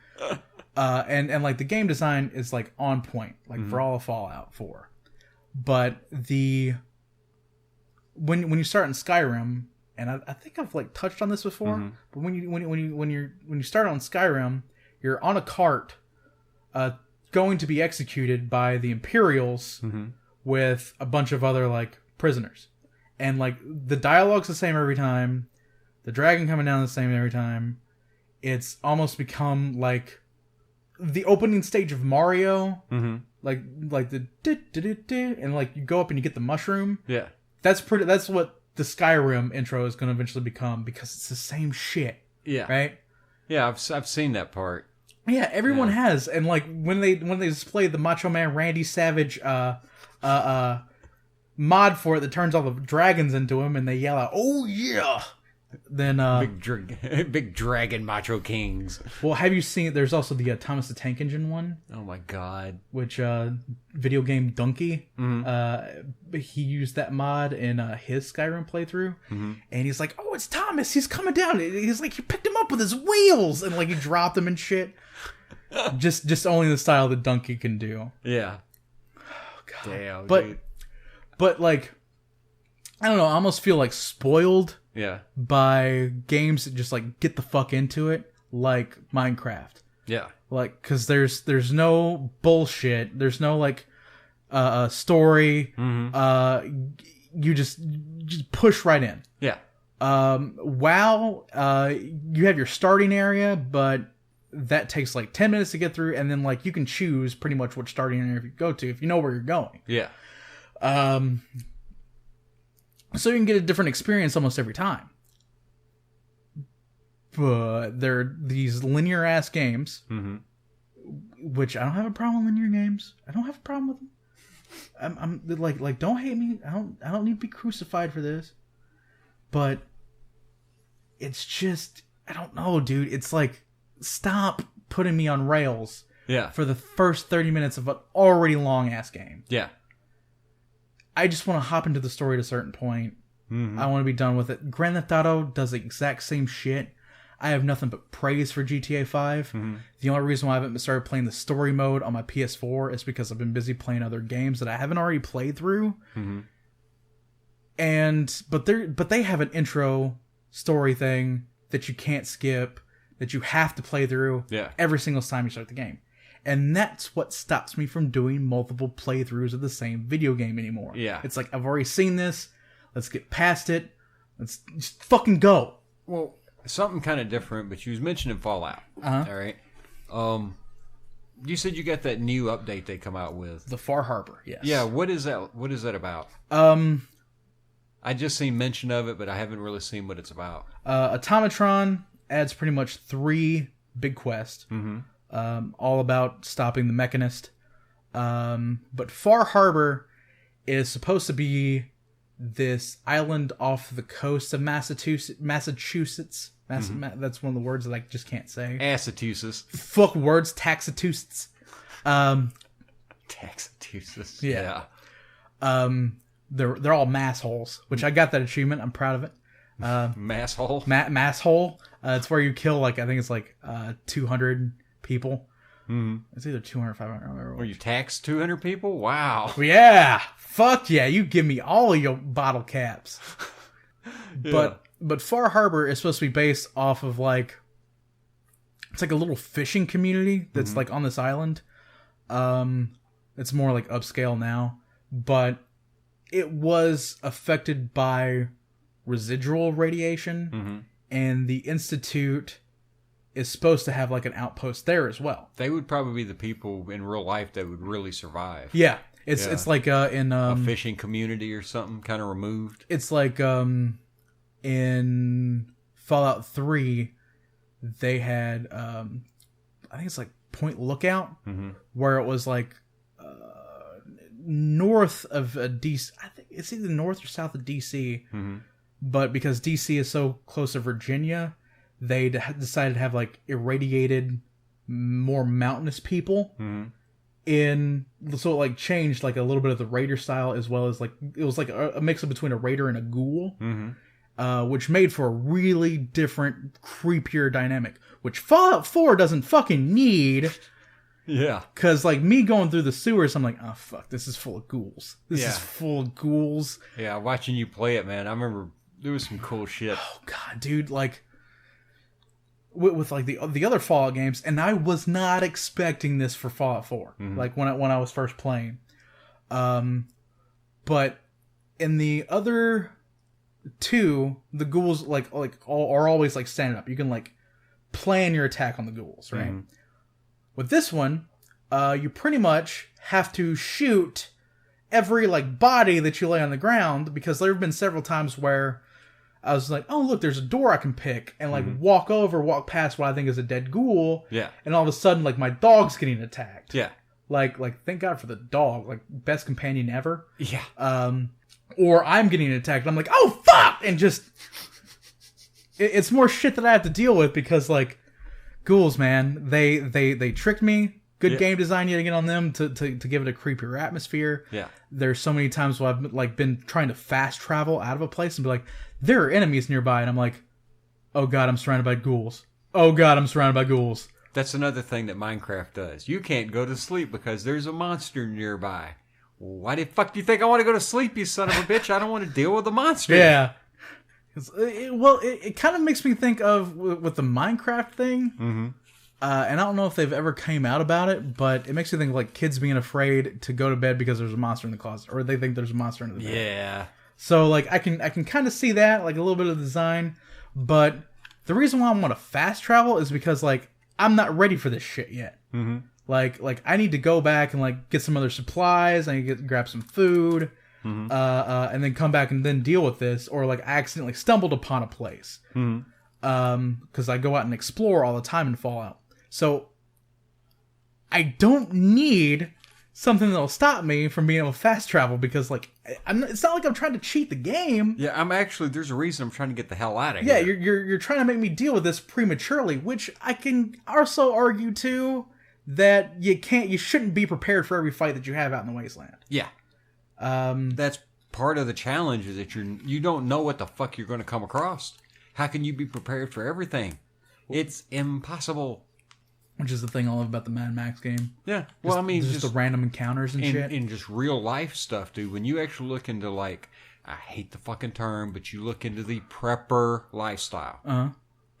And like, the game design is, like, on point, like, for all of Fallout 4. But when you start in Skyrim, and I think I've, like, touched on this before, but when you start on Skyrim, you're on a cart going to be executed by the Imperials with a bunch of other, like, prisoners. And, like, the dialogue's the same every time. The dragon coming down the same every time. It's almost become, like, the opening stage of Mario. Like the and, like, you go up and you get the mushroom. Yeah. That's what the Skyrim intro is going to eventually become, because it's the same shit. Yeah. Right? Yeah, I've seen that part. Yeah, everyone has. And, like, when they display the Macho Man Randy Savage mod for it that turns all the dragons into him, and they yell out, "Oh yeah!" Then big dragon macho kings. well, have you seen? There's also the Thomas the Tank Engine one. Oh my god! Which video game Donkey? Mm-hmm. He used that mod in his Skyrim playthrough, and he's like, "Oh, it's Thomas! He's coming down!" He's like, he picked him up with his wheels, and like he dropped him and shit. just only the style that Donkey can do. Yeah. Oh god. Damn. But like, I don't know. I almost feel like spoiled. Yeah. By games that just like get the fuck into it, like Minecraft. Yeah. Like, cause there's no bullshit. There's no like story. Mm-hmm. You just push right in. Yeah. WoW, you have your starting area, but that takes like 10 minutes to get through, and then like you can choose pretty much which starting area you go to if you know where you're going. Yeah. So you can get a different experience almost every time. But they're these linear ass games, which I don't have a problem with linear games. I don't have a problem with them. I'm like don't hate me. I don't need to be crucified for this. But it's just, I don't know, dude. It's like, stop putting me on rails. Yeah. For the first 30 minutes of an already long ass game. Yeah. I just want to hop into the story at a certain point. Mm-hmm. I want to be done with it. Grand Theft Auto does the exact same shit. I have nothing but praise for GTA 5. Mm-hmm. The only reason why I haven't started playing the story mode on my PS4 is because I've been busy playing other games that I haven't already played through. Mm-hmm. But they have an intro story thing that you can't skip, that you have to play through every single time you start the game. And that's what stops me from doing multiple playthroughs of the same video game anymore. Yeah. It's like, I've already seen this. Let's get past it. Let's just fucking go. Well, something kind of different, but you was mentioning Fallout. Uh-huh. All right. You said you got that new update they come out with. The Far Harbor, yes. Yeah, what is that? What is that about? I just seen mention of it, but I haven't really seen what it's about. Automatron adds pretty much 3 big quests. Mm-hmm. All about stopping the Mechanist. But Far Harbor is supposed to be this island off the coast of Massachusetts. That's one of the words that I just can't say. Massachusetts. Fuck words. Taxatusetts. Taxatusetts. Yeah. They're all massholes, which I got that achievement. I'm proud of it. Masshole? Masshole. It's where you kill, like, I think it's like 200 people. Mm-hmm. It's either 200 or 500. I don't remember. Where you tax 200 people? Wow. Yeah. Fuck yeah. You give me all of your bottle caps. Yeah. But Far Harbor is supposed to be based off of like, it's like a little fishing community that's like on this island. It's more like upscale now, but it was affected by residual radiation, and the Institute is supposed to have like an outpost there as well. They would probably be the people in real life that would really survive. Yeah. It's like in a fishing community or something kind of removed. It's like in Fallout 3 they had I think it's like Point Lookout, where it was like north of DC. I think it's either north or south of DC. But because DC is so close to Virginia, they decided to have like irradiated, more mountainous people. So it like changed like a little bit of the raider style, as well as like it was like a mix of between a raider and a ghoul, which made for a really different, creepier dynamic, which Fallout 4 doesn't fucking need. Yeah. Because, like, me going through the sewers, I'm like, oh, fuck, this is full of ghouls. This is full of ghouls. Yeah, watching you play it, man, I remember there was some cool shit. Oh, God, dude, like, with like, the other Fallout games, and I was not expecting this for Fallout 4, like, when I was first playing. But in the other 2, the ghouls, like are always, like, standing up. You can, like, plan your attack on the ghouls, right? With this one, you pretty much have to shoot every like body that you lay on the ground, because there have been several times where I was like, oh, look, there's a door I can pick, and like walk past what I think is a dead ghoul. Yeah. And all of a sudden, like, my dog's getting attacked. Yeah. Like thank God for the dog, like, best companion ever. Yeah. Or I'm getting attacked, and I'm like, oh, fuck! And just it's more shit that I have to deal with because, like, ghouls, man, they tricked me. Good game design yet again on them to give it a creepier atmosphere. Yeah. There's so many times where I've like been trying to fast travel out of a place and be like, there are enemies nearby, and I'm like, oh god, I'm surrounded by ghouls. Oh god, I'm surrounded by ghouls. That's another thing that Minecraft does. You can't go to sleep because there's a monster nearby. Why the fuck do you think I want to go to sleep, you son of a bitch? I don't want to deal with a monster. Yeah. It kind of makes me think of with the Minecraft thing. Mm-hmm. And I don't know if they've ever came out about it, but it makes me think of like kids being afraid to go to bed because there's a monster in the closet, or they think there's a monster in the bed. Yeah. So like I can kind of see that, like a little bit of design, but the reason why I want to fast travel is because like I'm not ready for this shit yet. Mm-hmm. Like I need to go back and like get some other supplies. I need to grab some food, mm-hmm. And then come back and then deal with this, or like I accidentally stumbled upon a place. Mm-hmm. Because I go out and explore all the time in Fallout. So, I don't need something that'll stop me from being able to fast travel because, like, it's not like I'm trying to cheat the game. Yeah, there's a reason I'm trying to get the hell out of here. Yeah, you're trying to make me deal with this prematurely, which I can also argue, too, that you shouldn't be prepared for every fight that you have out in the wasteland. Yeah. That's part of the challenge is that you don't know what the fuck you're going to come across. How can you be prepared for everything? It's impossible. Which is the thing I love about the Mad Max game. Yeah. Well, just the random encounters and shit. And just real life stuff, dude. When you actually look into, like, I hate the fucking term, but you look into the prepper lifestyle. Uh-huh.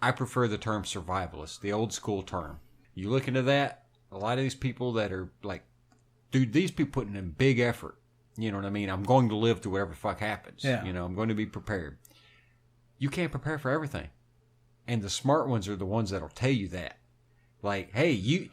I prefer the term survivalist, the old school term. You look into that, a lot of these people that are like, dude, these people putting in big effort. You know what I mean? I'm going to live through whatever the fuck happens. Yeah. You know, I'm going to be prepared. You can't prepare for everything. And the smart ones are the ones that'll tell you that. Like, hey,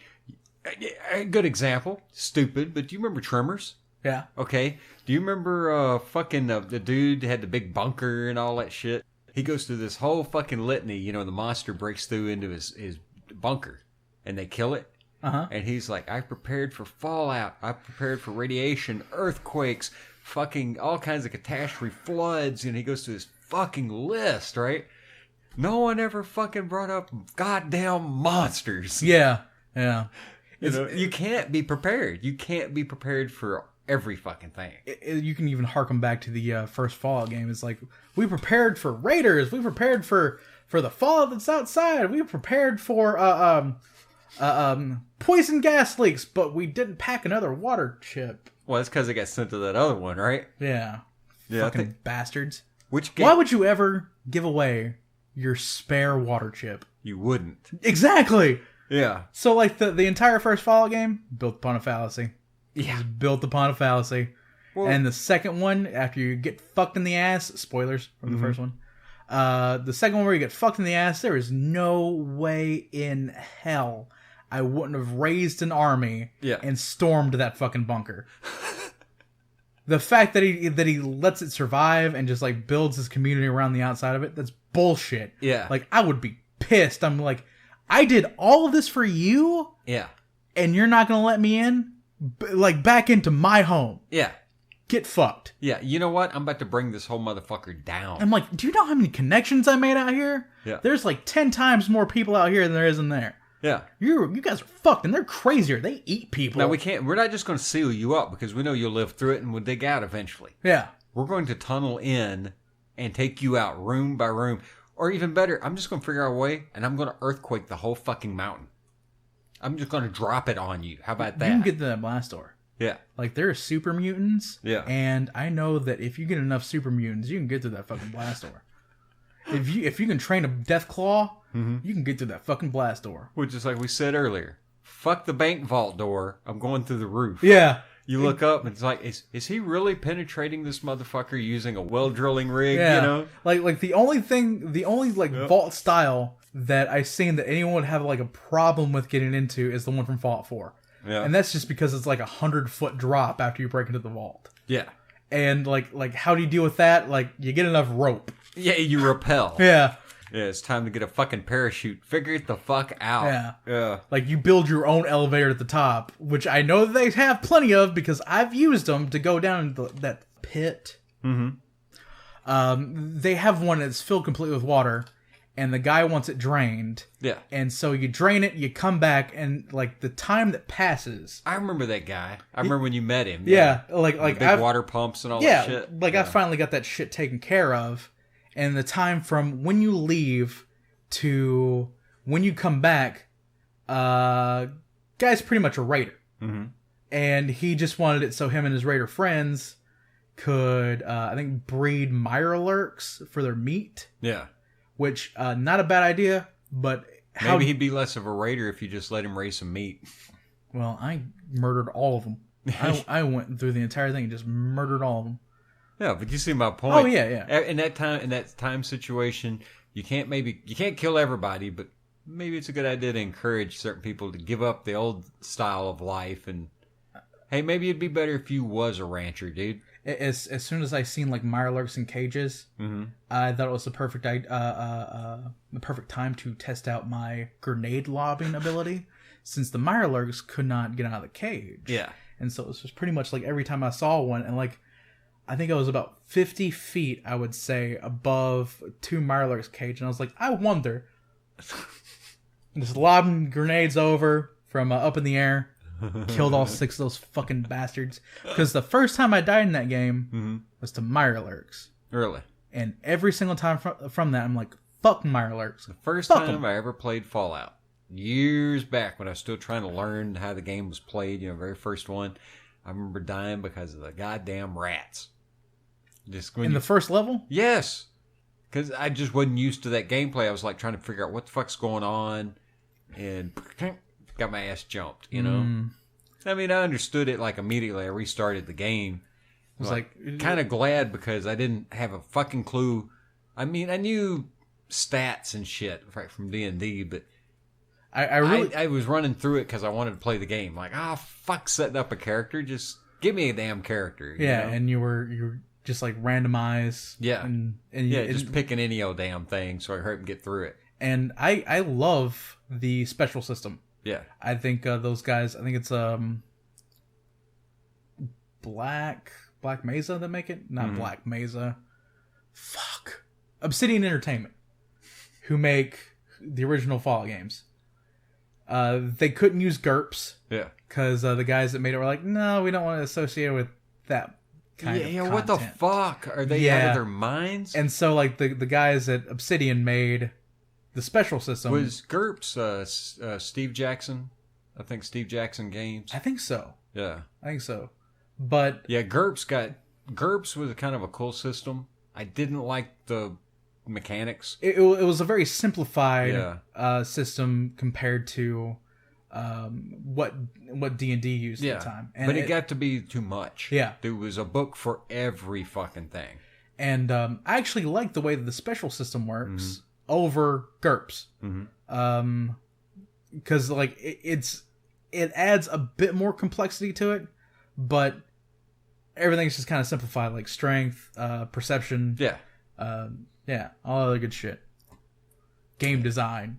a good example, stupid, but do you remember Tremors? Yeah. Okay. Do you remember the dude had the big bunker and all that shit? He goes through this whole fucking litany, you know, the monster breaks through into his bunker and they kill it. Uh-huh. And he's like, I prepared for fallout. I prepared for radiation, earthquakes, fucking all kinds of catastrophe, floods. And he goes through this fucking list, right? No one ever fucking brought up goddamn monsters. Yeah, yeah. You can't be prepared. You can't be prepared for every fucking thing. You can even harken back to the first Fallout game. It's like, we prepared for raiders. We prepared for the Fallout that's outside. We prepared for poison gas leaks, but we didn't pack another water chip. Well, that's because it got sent to that other one, right? Yeah. Fucking bastards. Which game? Why would you ever give away your spare water chip? You wouldn't. Exactly. Yeah. So, like, the entire first Fallout game, built upon a fallacy. Yeah. It's built upon a fallacy. Well, and the second one, after you get fucked in the ass, spoilers from the first one, the second one where you get fucked in the ass, there is no way in hell I wouldn't have raised an army and stormed that fucking bunker. The fact that he lets it survive and just, like, builds his community around the outside of it, that's bullshit. Yeah. Like, I would be pissed. I'm like, I did all of this for you? Yeah. And you're not going to let me in? Like, back into my home. Yeah. Get fucked. Yeah. You know what? I'm about to bring this whole motherfucker down. I'm like, do you know how many connections I made out here? Yeah. There's like 10 times more people out here than there is in there. Yeah. You guys are fucked, and they're crazier. They eat people. Now, we're not just going to seal you up because we know you'll live through it and we'll dig out eventually. Yeah. We're going to tunnel in and take you out room by room. Or even better, I'm just going to figure out a way and I'm going to earthquake the whole fucking mountain. I'm just going to drop it on you. How about that? You can get to that blast door. Yeah. Like, there are super mutants. Yeah. And I know that if you get enough super mutants, you can get to that fucking blast door. If you can train a death claw, you can get to that fucking blast door. Which is like we said earlier. Fuck the bank vault door. I'm going through the roof. Yeah. You look up and it's like, is he really penetrating this motherfucker using a well drilling rig? Yeah. You know? Like the only vault style that I've seen that anyone would have like a problem with getting into is the one from Fallout 4. Yeah. And that's just because it's like 100-foot drop after you break into the vault. Yeah. And like how do you deal with that? Like, you get enough rope. Yeah, you rappel. Yeah. Yeah, it's time to get a fucking parachute. Figure it the fuck out. Yeah. Yeah. Like, you build your own elevator at the top, which I know they have plenty of because I've used them to go down into that pit. Mm-hmm. They have one that's filled completely with water, and the guy wants it drained. Yeah. And so you drain it, you come back, and like the time that passes. I remember that guy. I remember when you met him. Yeah, like big water pumps and all that shit. I finally got that shit taken care of, and the time from when you leave to when you come back, guy's pretty much a raider. Mm-hmm. And he just wanted it so him and his raider friends could, I think, breed mirelurks for their meat. Yeah. Which, not a bad idea, but... Maybe he'd be less of a raider if you just let him raise some meat. Well, I murdered all of them. I went through the entire thing and just murdered all of them. Yeah, but you see my point. Oh, yeah. In that time situation, you can't kill everybody, but maybe it's a good idea to encourage certain people to give up the old style of life and... Hey, maybe it'd be better if you was a rancher, dude. As soon as I seen like mirelurks in cages, I thought it was the perfect time to test out my grenade lobbing ability, since the mirelurks could not get out of the cage. Yeah, and so it was just pretty much like every time I saw one, and like I think I was about 50 feet, I would say, above two mirelurks cage, and I was like, I wonder, just lobbing grenades over from up in the air. Killed all 6 of those fucking bastards. Because the first time I died in that game was to mirelurks. Really? And every single time from that, I'm like, fuck mirelurks. The first time I ever played Fallout, years back when I was still trying to learn how the game was played, very first one, I remember dying because of the goddamn rats. The first level? Yes. Because I just wasn't used to that gameplay. I was like trying to figure out what the fuck's going on. And... got my ass jumped, I mean, I understood it like immediately. I restarted the game. I was like kind of glad because I didn't have a fucking clue. I mean, I knew stats and shit from D&D, but I was running through it because I wanted to play the game. Like, fuck setting up a character. Just give me a damn character. Yeah, and you were just like randomized. Yeah, and just picking any old damn thing so I could get through it. And I love the special system. Yeah, I think those guys. I think it's Black Mesa that make it, not Black Mesa. Fuck, Obsidian Entertainment, who make the original Fallout games. They couldn't use GURPS. Yeah, because the guys that made it were like, no, we don't want to associate it with that kind of content. What the fuck are they out of their minds? And so like the guys at Obsidian made. The special system was GURPS. Steve Jackson, I think Steve Jackson Games. I think so. Yeah, I think so. But yeah, GURPS was a kind of a cool system. I didn't like the mechanics. It was a very simplified system compared to what D&D used at the time. And but it got to be too much. Yeah, there was a book for every fucking thing. And I actually like the way that the special system works. Over GURPS, because like it adds a bit more complexity to it, but everything's just kind of simplified, like strength, perception, all other good shit. Game design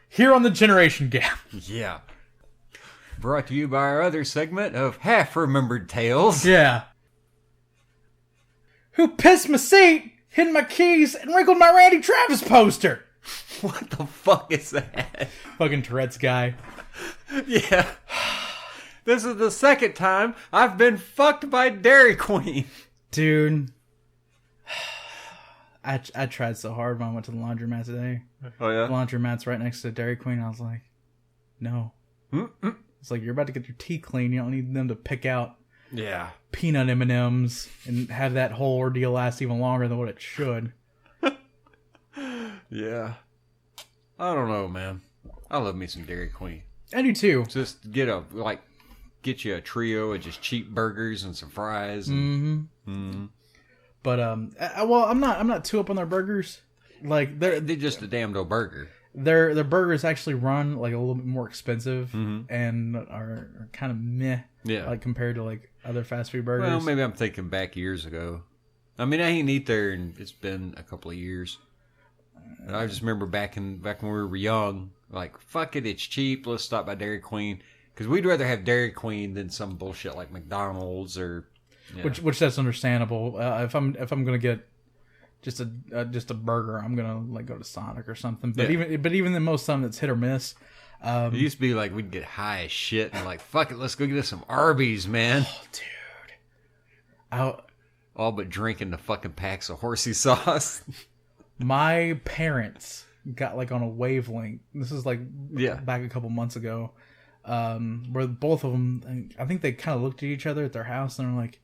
here on the Generation Gap. Yeah, brought to you by our other segment of half-remembered tales. Yeah, who pissed my seat? Hid my keys and wrinkled my Randy Travis poster. What the fuck is that? Fucking Tourette's guy. Yeah. This is the second time I've been fucked by Dairy Queen. Dude. I tried so hard when I went to the laundromat today. Oh, yeah? The laundromat's right next to Dairy Queen. I was like, no. It's like, you're about to get your teeth clean. You don't need them to pick out peanut M&Ms and have that whole ordeal last even longer than what it should. Yeah. I don't know, man. I love me some Dairy Queen. I do too. Just get you a trio of just cheap burgers and some fries. But I'm not too up on their burgers. Like they're just a damn old burger. Their burgers actually run like a little bit more expensive and are kind of meh. Yeah. Like compared to like other fast food burgers. Well, maybe I'm thinking back years ago. I mean, I ain't eat there and it's been a couple of years. I just remember back when we were young, like, fuck it, it's cheap. Let's stop by Dairy Queen. Because we'd rather have Dairy Queen than some bullshit like McDonald's or... Which that's understandable. If I'm going to get just a burger, I'm gonna like go to Sonic or something. But Yeah. even then, most time it's hit or miss. It used to be like we'd get high as shit and like, fuck it, let's go get us some Arby's, man. Oh, dude. All but drinking the fucking packs of horsey sauce. My parents got like on a wavelength. This is like Yeah. back a couple months ago, where both of them, I think they kind of looked at each other at their house and they're like,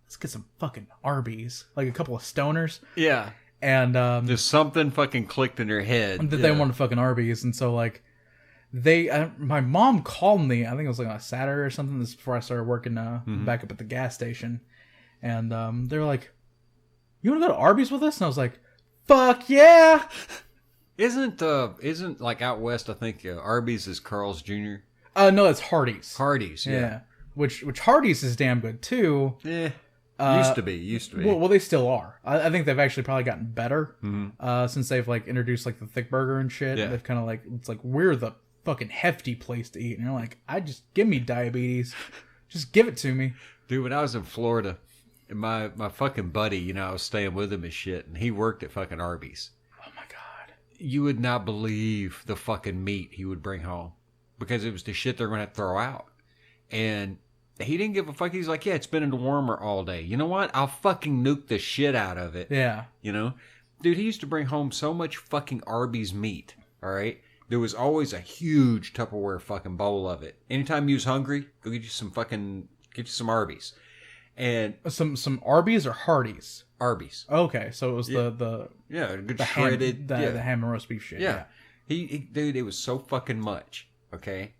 let's get some fucking Arby's. Like a couple of stoners. Yeah. And Just something fucking clicked in their head. that they wanted fucking Arby's. And so like my mom called me, I think it was like on a Saturday or something. This is before I started working back up at the gas station. And they were like, you want to go to Arby's with us? And I was like, fuck yeah. Isn't like out west, I think Arby's is Carl's Jr.? No, it's Hardee's. Hardee's, yeah. Which Hardee's is damn good too. Yeah. Used to be. Well, they still are. I think they've actually probably gotten better since they've like introduced like the thick burger and shit. Yeah. They've kind of like, it's like we're the fucking hefty place to eat, and you're like, give me diabetes, just give it to me, Dude, when I was in Florida, my fucking buddy, I was staying with him and shit, and he worked at fucking Arby's. Oh my god. You would not believe the fucking meat he would bring home because it was the shit they're going to throw out. And he didn't give a fuck. He's like, yeah, it's been in the warmer all day. You know what? I'll fucking nuke the shit out of it. Yeah. Dude, he used to bring home so much fucking Arby's meat, all right? There was always a huge Tupperware fucking bowl of it. Anytime you was hungry, go get you some Arby's. And some Arby's or Hardee's? Arby's. Okay, so it was Yeah. the Good shredded. the ham and roast beef shit. Yeah. He dude, it was so fucking much, okay?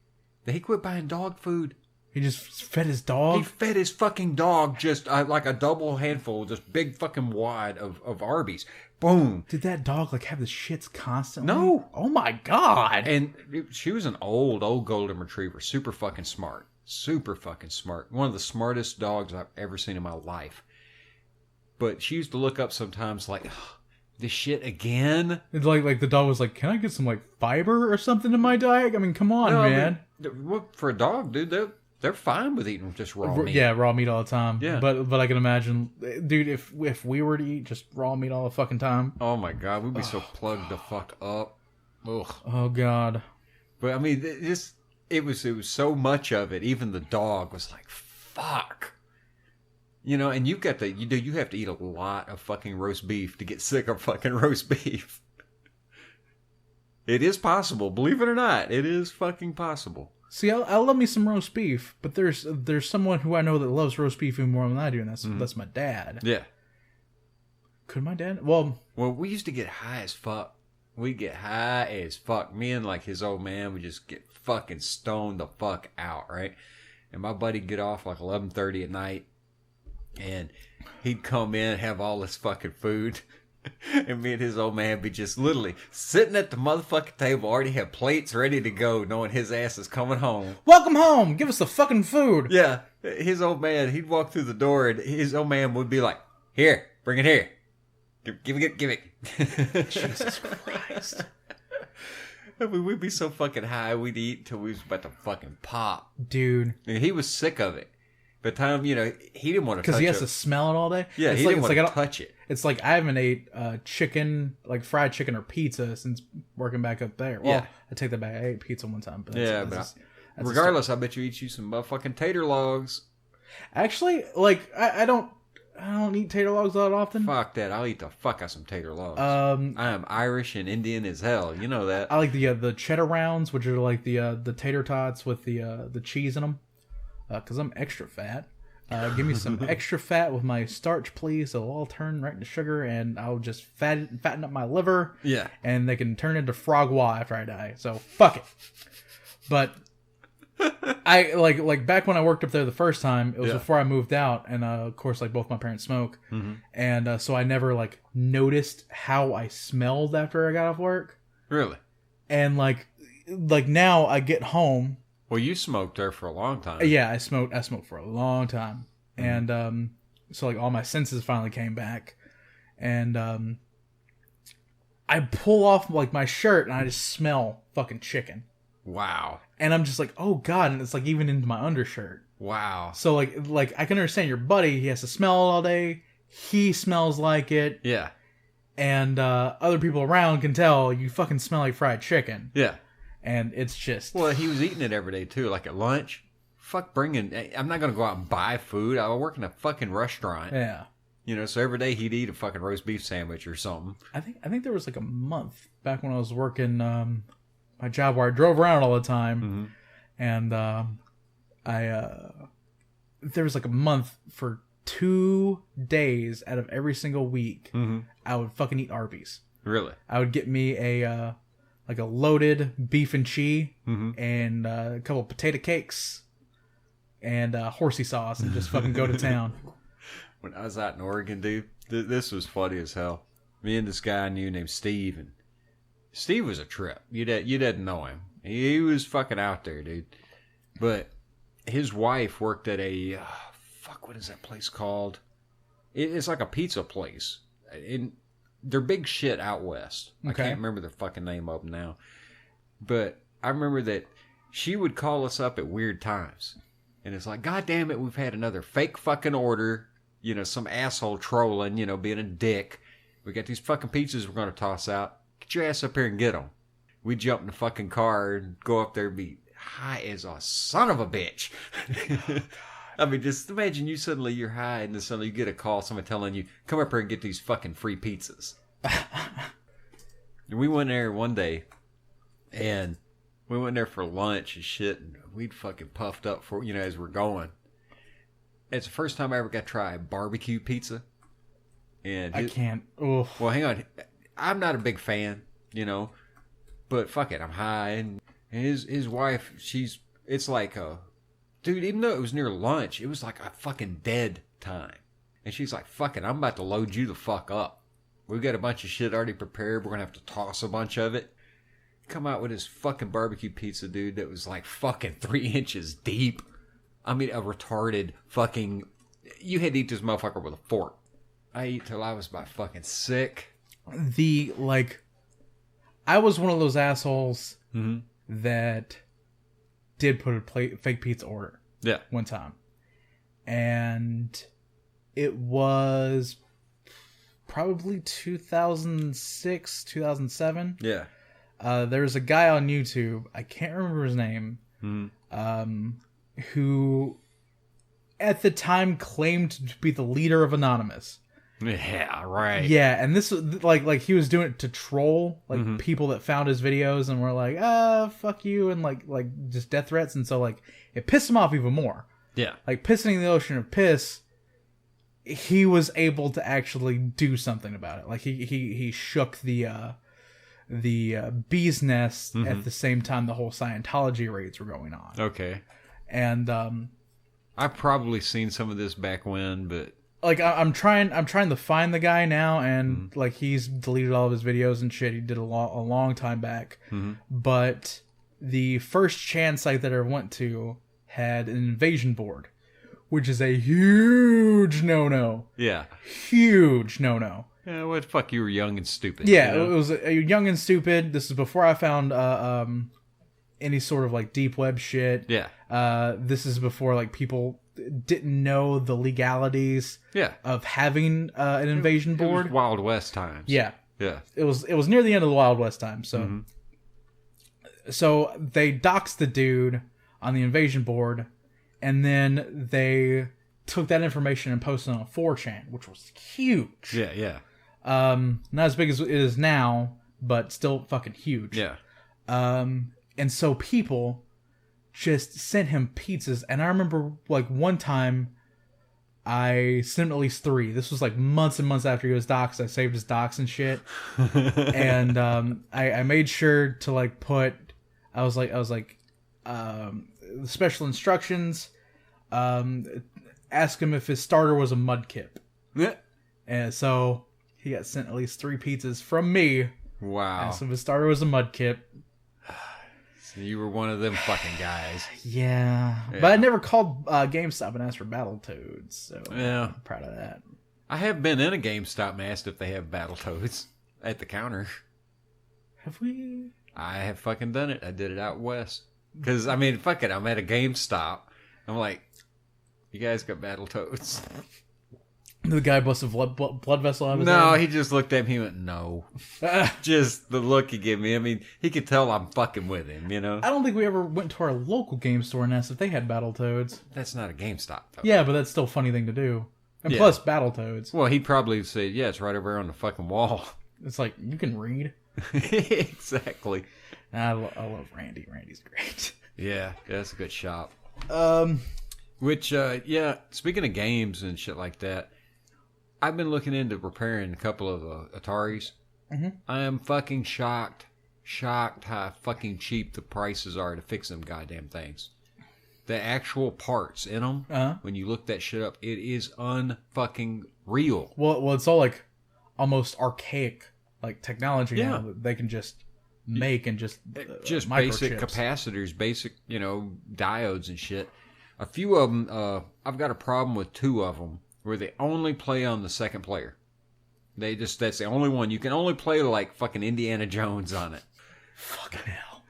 That he quit buying dog food. He just fed his dog? He fed his fucking dog just like a double handful, just big fucking wad of Arby's. Boom. Did that dog like have the shits constantly? No. Oh my god. And she was an old golden retriever. Super fucking smart. Super fucking smart. One of the smartest dogs I've ever seen in my life. But she used to look up sometimes like, this shit again? It's like the dog was like, can I get some like fiber or something in my diet? I mean, come on, man. For a dog, dude, they're fine with eating just raw meat. Yeah, raw meat all the time. Yeah. But I can imagine, dude, if we were to eat just raw meat all the fucking time. Oh my god, we'd be so plugged the fuck up. Ugh. Oh god. But I mean, it was so much of it. Even the dog was like, fuck. And you have to eat a lot of fucking roast beef to get sick of fucking roast beef. It is possible, believe it or not. It is fucking possible. See, I love me some roast beef, but there's someone who I know that loves roast beef even more than I do, and that's my dad. Yeah. Could my dad? Well, we used to get high as fuck. We'd get high as fuck. Me and like his old man would just get fucking stoned the fuck out, right? And my buddy'd get off like 11:30 at night, and he'd come in, have all this fucking food. And me and his old man be just literally sitting at the motherfucking table, already have plates ready to go, knowing his ass is coming home. Welcome home. Give us the fucking food. Yeah. His old man, he'd walk through the door, and his old man would be like, here, bring it here. Give it. Jesus Christ. I mean, we'd be so fucking high, we'd eat till we was about to fucking pop. Dude. And he was sick of it. By the time, he didn't want to touch it. Because he has to smell it all day? Yeah, he didn't want to touch it. It's like I haven't ate chicken, like fried chicken or pizza since working back up there. Well, Yeah. I take that back. I ate pizza one time. But But regardless, I bet you eat you some motherfucking tater logs. Actually, like, I don't eat tater logs that often. Fuck that. I'll eat the fuck out of some tater logs. I am Irish and Indian as hell. You know that. I like the cheddar rounds, which are like the tater tots with the cheese in them. Because I'm extra fat. Give me some extra fat with my starch, please. It'll all turn right into sugar, and I'll just fatten up my liver. Yeah. And they can turn into frog wah after I die. So, fuck it. But I like back when I worked up there the first time, it was before I moved out, and of course, like both my parents smoke, and so I never like noticed how I smelled after I got off work. Really? And like now I get home. Well, you smoked there for a long time. Yeah, I smoked for a long time, and so like all my senses finally came back, and I pull off like my shirt and I just smell fucking chicken. Wow. And I'm just like, oh god, and it's like even into my undershirt. Wow. So like I can understand your buddy, he has to smell it all day. He smells like it. Yeah. and other people around can tell you fucking smell like fried chicken. Yeah. And it's just... Well, he was eating it every day, too. Like at lunch. Fuck bringing... I'm not going to go out and buy food. I work in a fucking restaurant. Yeah. You know, so every day he'd eat a fucking roast beef sandwich or something. I think there was like a month back when I was working my job where I drove around all the time. And there was like a month for 2 days out of every single week I would fucking eat Arby's. Really? I would get me a loaded beef and cheese and a couple of potato cakes and horsey sauce and just fucking go to town. When I was out in Oregon, dude, this was funny as hell. Me and this guy I knew named Steve, and Steve was a trip. You didn't know him. He was fucking out there, dude. But his wife worked at a what is that place called? It's like a pizza place. They're big shit out west. Okay. I can't remember the fucking name of them now. But I remember that she would call us up at weird times. And it's like, God damn it, we've had another fake fucking order. You know, some asshole trolling, you know, being a dick. We got these fucking pizzas we're going to toss out. Get your ass up here and get them. We jump in the fucking car and go up there and be high as a son of a bitch. I mean, just imagine you're high and then suddenly you get a call, someone telling you, come up here and get these fucking free pizzas. And we went there one day and we went there for lunch and shit, and we'd fucking puffed up for, you know, as we're going. It's the first time I ever got to try barbecue pizza. And I can't. Oof. Well, hang on. I'm not a big fan, you know, but fuck it, I'm high. And his wife, it's like dude, even though it was near lunch, it was like a fucking dead time. And she's like, fuck it, I'm about to load you the fuck up. We've got a bunch of shit already prepared. We're going to have to toss a bunch of it. Come out with this fucking barbecue pizza, dude, that was like fucking 3 inches deep. I mean, a retarded fucking... You had to eat this motherfucker with a fork. I ate till I was about fucking sick. I was one of those assholes that did put a fake pizza order. Yeah. One time. And it was probably 2006, 2007. Yeah. There's a guy on YouTube, I can't remember his name, who at the time claimed to be the leader of Anonymous. Yeah, right. Yeah, and this was like he was doing it to troll people that found his videos and were like, fuck you, and like just death threats, and so like it pissed him off even more. Yeah. Like pissing in the ocean of piss, he was able to actually do something about it. Like he shook the bee's nest at the same time the whole Scientology raids were going on. Okay. And I've probably seen some of this back when, but like I'm trying to find the guy now, and like he's deleted all of his videos and shit. He did a long time back. But the first chan site that I went to had an invasion board, which is a huge no-no. Yeah. Huge no-no. Yeah, what the fuck, you were young and stupid. Yeah, you know? It was young and stupid. This is before I found any sort of like deep web shit. Yeah. This is before like people didn't know the legalities of having an invasion board. It was Wild West times. Yeah. Yeah. It was near the end of the Wild West time. So so they doxed the dude on the invasion board, and then they took that information and posted it on 4chan, which was huge. Yeah, yeah. Not as big as it is now, but still fucking huge. Yeah. And so people just sent him pizzas, and I remember like one time I sent him at least 3. This was like months and months after he was doxxed. I saved his docs and shit. And I made sure to like put special instructions, ask him if his starter was a mudkip. Yeah. And so he got sent at least 3 pizzas from me. Wow. Asked if his starter was a mudkip. So you were one of them fucking guys. Yeah. But I never called GameStop and asked for Battletoads, so yeah. I'm proud of that. I have been in a GameStop and asked if they have Battletoads at the counter. Have we? I have fucking done it. I did it out west. Because, I mean, fuck it. I'm at a GameStop. I'm like, you guys got Battletoads? The guy busted blood vessel out of his No, head? he just looked at me and went, no. Just the look he gave me. I mean, he could tell I'm fucking with him, you know? I don't think we ever went to our local game store and asked if they had Battletoads. That's not a GameStop, though. Yeah, but that's still a funny thing to do. And Yeah. plus, Battletoads. Well, he'd probably say, yeah, it's right over there on the fucking wall. It's like, you can read. Exactly. I love Randy. Randy's great. Yeah, that's a good shop. Um, Which, yeah, speaking of games and shit like that, I've been looking into repairing a couple of Ataris. Mm-hmm. I am fucking shocked how fucking cheap the prices are to fix them goddamn things. The actual parts in them, when you look that shit up, it is unfucking real. well, it's all like almost archaic like technology Yeah. now that they can just make and just Just microchips. basic capacitors, basic, diodes and shit. A few of them, I've got a problem with two of them where they only play on the second player. That's the only one. You can only play like fucking Indiana Jones on it. Fucking hell.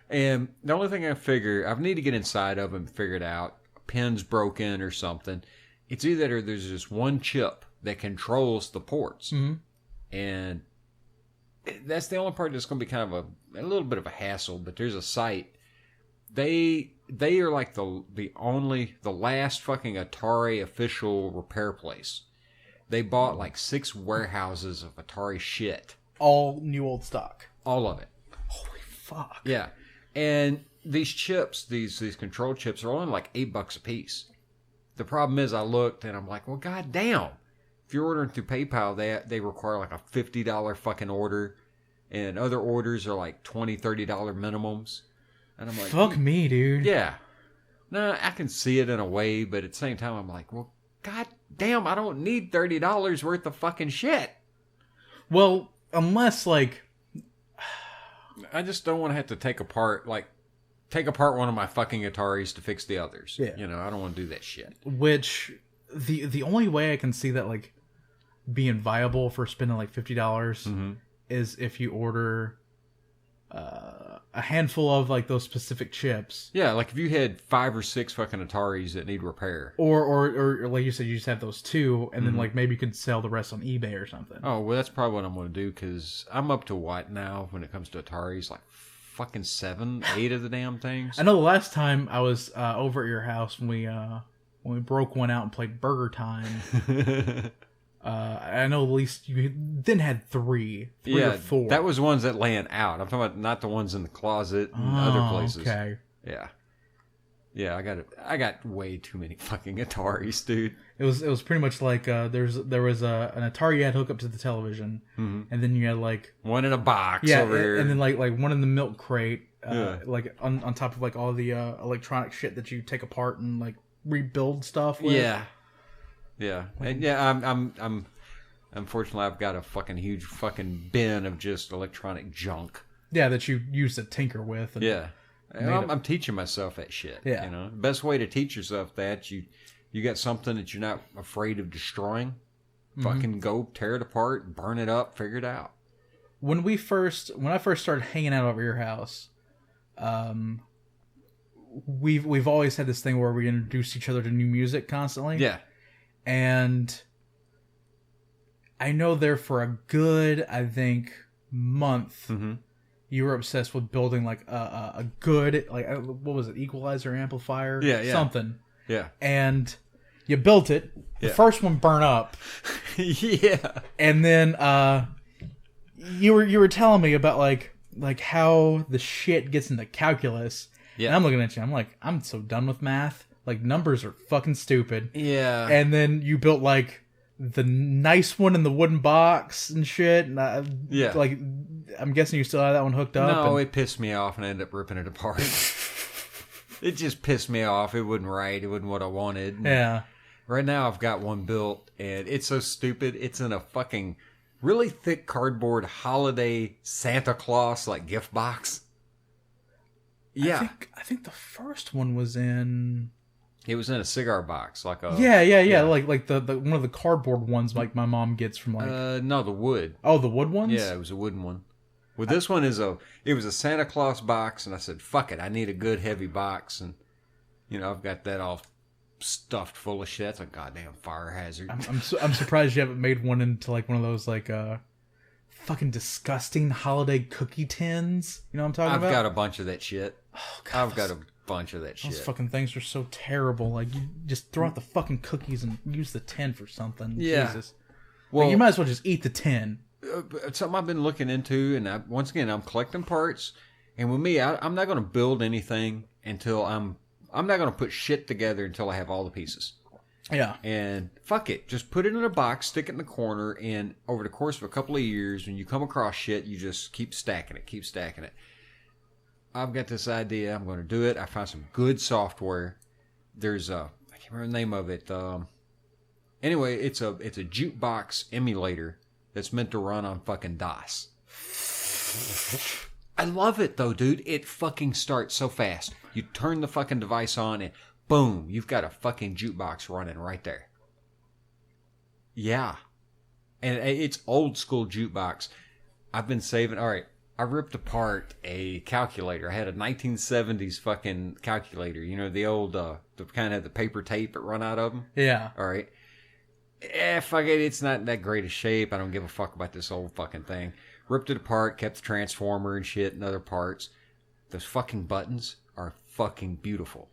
And the only thing I need to get inside of them and figure it out. A pin's broken or something. It's either there's just one chip that controls the ports. Mm-hmm. And that's the only part that's going to be kind of a little bit of a hassle. But there's a site. They are like the last fucking Atari official repair place. They bought like 6 warehouses of Atari shit. All new old stock. All of it. Holy fuck. Yeah. And these chips, these control chips are only like $8 a piece. The problem is I looked and I'm like, well, goddamn. If you're ordering through PayPal, they require like a $50 fucking order. And other orders are like $20, $30 minimums. And I'm like, fuck me, dude. yeah. No, I can see it in a way, but at the same time, I'm like, well, god damn, I don't need $30 worth of fucking shit. Well, unless like I just don't want to have to take apart one of my fucking Ataris to fix the others. Yeah. I don't want to do that shit. which the only way I can see that like being viable for spending like $50 is if you order a handful of like those specific chips. Yeah, like if you had 5 or 6 fucking Ataris that need repair. Or like you said, you just have those 2, and then like maybe you could sell the rest on eBay or something. Oh, well, that's probably what I'm going to do, because I'm up to what now when it comes to Ataris? Like fucking 7, 8 of the damn things? I know the last time I was over at your house when we broke one out and played Burger Time. I know at least you then had 3 or 4. That was ones that laying out. I'm talking about not the ones in the closet and other places. Okay. Yeah, I got way too many fucking Ataris, dude. It was pretty much like there was an Atari you had hooked up to the television, and then you had like one in a box over here, and then like one in the milk crate, like on top of like all the electronic shit that you take apart and like rebuild stuff with. Yeah, and yeah. I'm unfortunately I've got a fucking huge fucking bin of just electronic junk. Yeah, that you use to tinker with. And I'm teaching myself that shit. Yeah, the best way to teach yourself that you got something that you're not afraid of destroying. Fucking go tear it apart, burn it up, figure it out. When I first started hanging out over your house, we've always had this thing where we introduce each other to new music constantly. Yeah. And I know there for a good, I think, month, you were obsessed with building like a good, like, what was it, equalizer, amplifier? Yeah. Something. Yeah. And you built it. The first one burned up. Yeah. And then you were telling me about like how the shit gets into calculus. Yeah. And I'm looking at you. I'm like, I'm so done with math. Like, numbers are fucking stupid. Yeah. And then you built, like, the nice one in the wooden box and shit. And like, I'm guessing you still have that one hooked up. No, it pissed me off and I ended up ripping it apart. It just pissed me off. It wasn't right. It wasn't what I wanted. Yeah. Right now, I've got one built, and it's so stupid. It's in a fucking really thick cardboard holiday Santa Claus, like, gift box. Yeah. I think the first one was in... It was in a cigar box, like a... Yeah. Like the one of the cardboard ones like my mom gets from like... No, the wood. Oh, the wood ones? Yeah, it was a wooden one. Well, this one it was a Santa Claus box, and I said, fuck it, I need a good heavy box, and, I've got that all stuffed full of shit. That's a goddamn fire hazard. I'm surprised you haven't made one into like one of those like fucking disgusting holiday cookie tins. You know what I'm talking about? I've got a bunch of that shit. Oh, God, I've got a bunch of that shit. Those fucking things are so terrible. Like, you just throw out the fucking cookies and use the tin for something. Yeah. Jesus. Well, like, you might as well just eat the tin. It's something I've been looking into, and once again, I'm collecting parts. And with me, I'm not going to build anything until I'm not going to put shit together until I have all the pieces. Yeah. And fuck it. Just put it in a box, stick it in the corner, and over the course of a couple of years, when you come across shit, you just keep stacking it. I've got this idea. I'm going to do it. I found some good software. There's I can't remember the name of it. Anyway, it's a jukebox emulator that's meant to run on fucking DOS. I love it though, dude. It fucking starts so fast. You turn the fucking device on and boom, you've got a fucking jukebox running right there. Yeah. And it's old school jukebox. I've been saving. All right. I ripped apart a calculator. I had a 1970s fucking calculator. You know, the old, the kind of the paper tape that run out of them? Yeah. All right. Fuck it. It's not in that great a shape. I don't give a fuck about this old fucking thing. Ripped it apart, kept the transformer and shit and other parts. Those fucking buttons are fucking beautiful.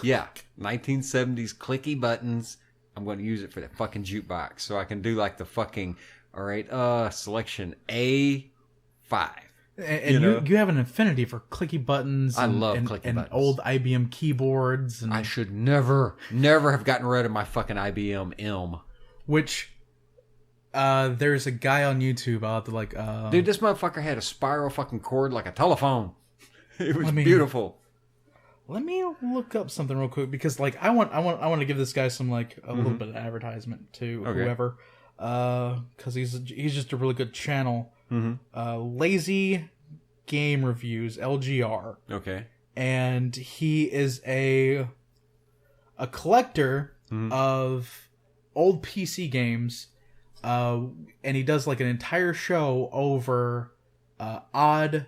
Yeah. 1970s clicky buttons. I'm going to use it for that fucking jukebox. So I can do like the fucking, all right, selection A5. And you have an affinity for clicky buttons. I love clicky buttons. Old IBM keyboards. And I should never have gotten rid of my fucking IBM M. Which, there's a guy on YouTube out there like... Dude, this motherfucker had a spiral fucking cord like a telephone. It was beautiful. Let me look up something real quick because, like, I want to give this guy some like a little bit of advertisement to whoever, because he's just a really good channel. Lazy Game Reviews, LGR. Okay. And he is a collector of old PC games, and he does like an entire show over odd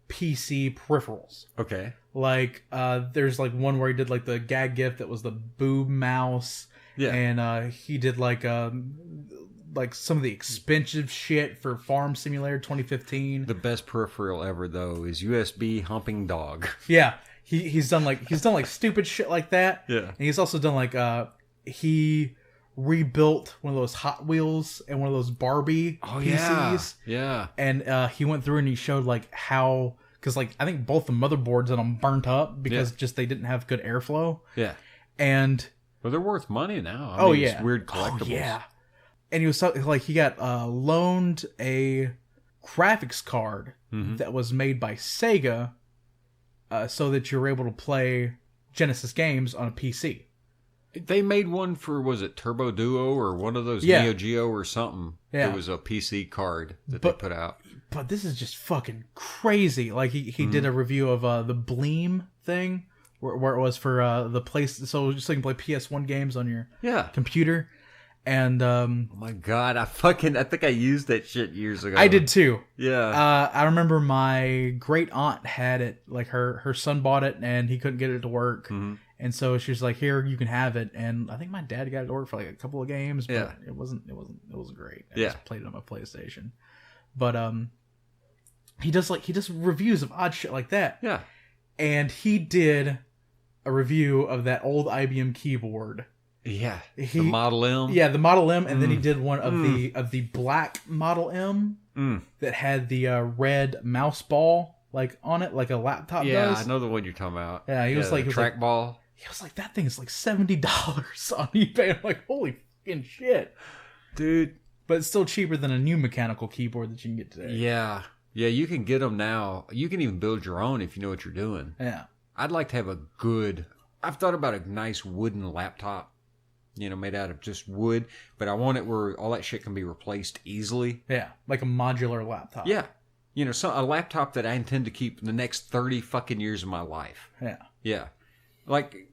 PC peripherals. Okay. Like, there's like one where he did like the gag gift that was the boob mouse. Yeah. And he did like some of the expensive shit for Farm Simulator 2015. The best peripheral ever though is USB humping dog. Yeah. He's done like stupid shit like that. Yeah. And he's also done like he rebuilt one of those Hot Wheels and one of those Barbie PCs. Yeah. And he went through and he showed like how, because like I think both the motherboards on them burnt up because just they didn't have good airflow. Yeah. And well, they're worth money now. I mean, it's weird collectibles. Oh, yeah. And he was like, he got loaned a graphics card that was made by Sega, so that you were able to play Genesis games on a PC. They made one for, was it Turbo Duo or one of those Neo Geo or something? Yeah. It was a PC card that they put out. But this is just fucking crazy. Like he did a review of the Bleem thing, where it was for the place, so just so you can play PS1 games on your computer. And oh my god, I think I used that shit years ago. I did too. Yeah. I remember my great aunt had it. Like her son bought it and he couldn't get it to work. And so she's like, "Here, you can have it." And I think my dad got it to work for like a couple of games, but it wasn't great. I just played it on my PlayStation. But he does reviews of odd shit like that. Yeah. And he did a review of that old IBM keyboard. Yeah, the Model M. Yeah, the Model M, and then he did one of the black Model M that had the red mouse ball like on it, like a laptop does. Yeah, I know the one you're talking about. Yeah, he was like trackball. He was like, that thing is like $70 on eBay. I'm like, holy fucking shit, dude! But it's still cheaper than a new mechanical keyboard that you can get today. Yeah, you can get them now. You can even build your own if you know what you're doing. Yeah, I'd like to have a good. I've thought about a nice wooden laptop. Made out of just wood, but I want it where all that shit can be replaced easily. Yeah, like a modular laptop. Yeah. A laptop that I intend to keep the next 30 fucking years of my life. Yeah. Yeah. Like,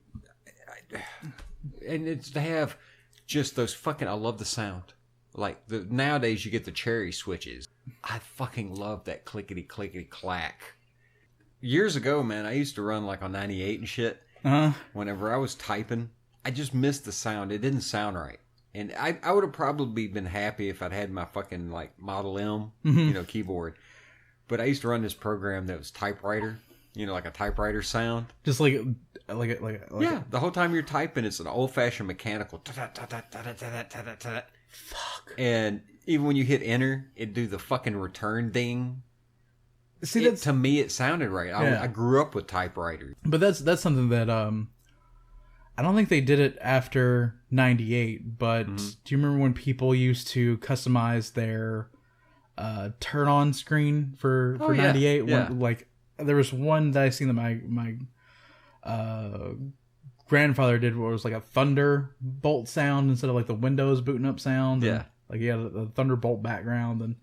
and it's to have just those fucking, I love the sound. Like, nowadays you get the cherry switches. I fucking love that clickety clack. Years ago, man, I used to run like on 98 and shit. Whenever I was typing. I just missed the sound. It didn't sound right. And I would have probably been happy if I'd had my fucking like Model M, keyboard. But I used to run this program that was typewriter, like a typewriter sound. Just like yeah, the whole time you're typing, it's an old-fashioned mechanical. Fuck. And even when you hit enter, it'd do the fucking return ding. See, to me, it sounded right. I grew up with typewriters. But that's something that I don't think they did it after 98, but do you remember when people used to customize their turn-on screen for 98? Yeah. Like, there was one that I seen that my grandfather did where it was like a thunderbolt sound instead of like the Windows booting up sound. Yeah. And, like, you had a thunderbolt background, and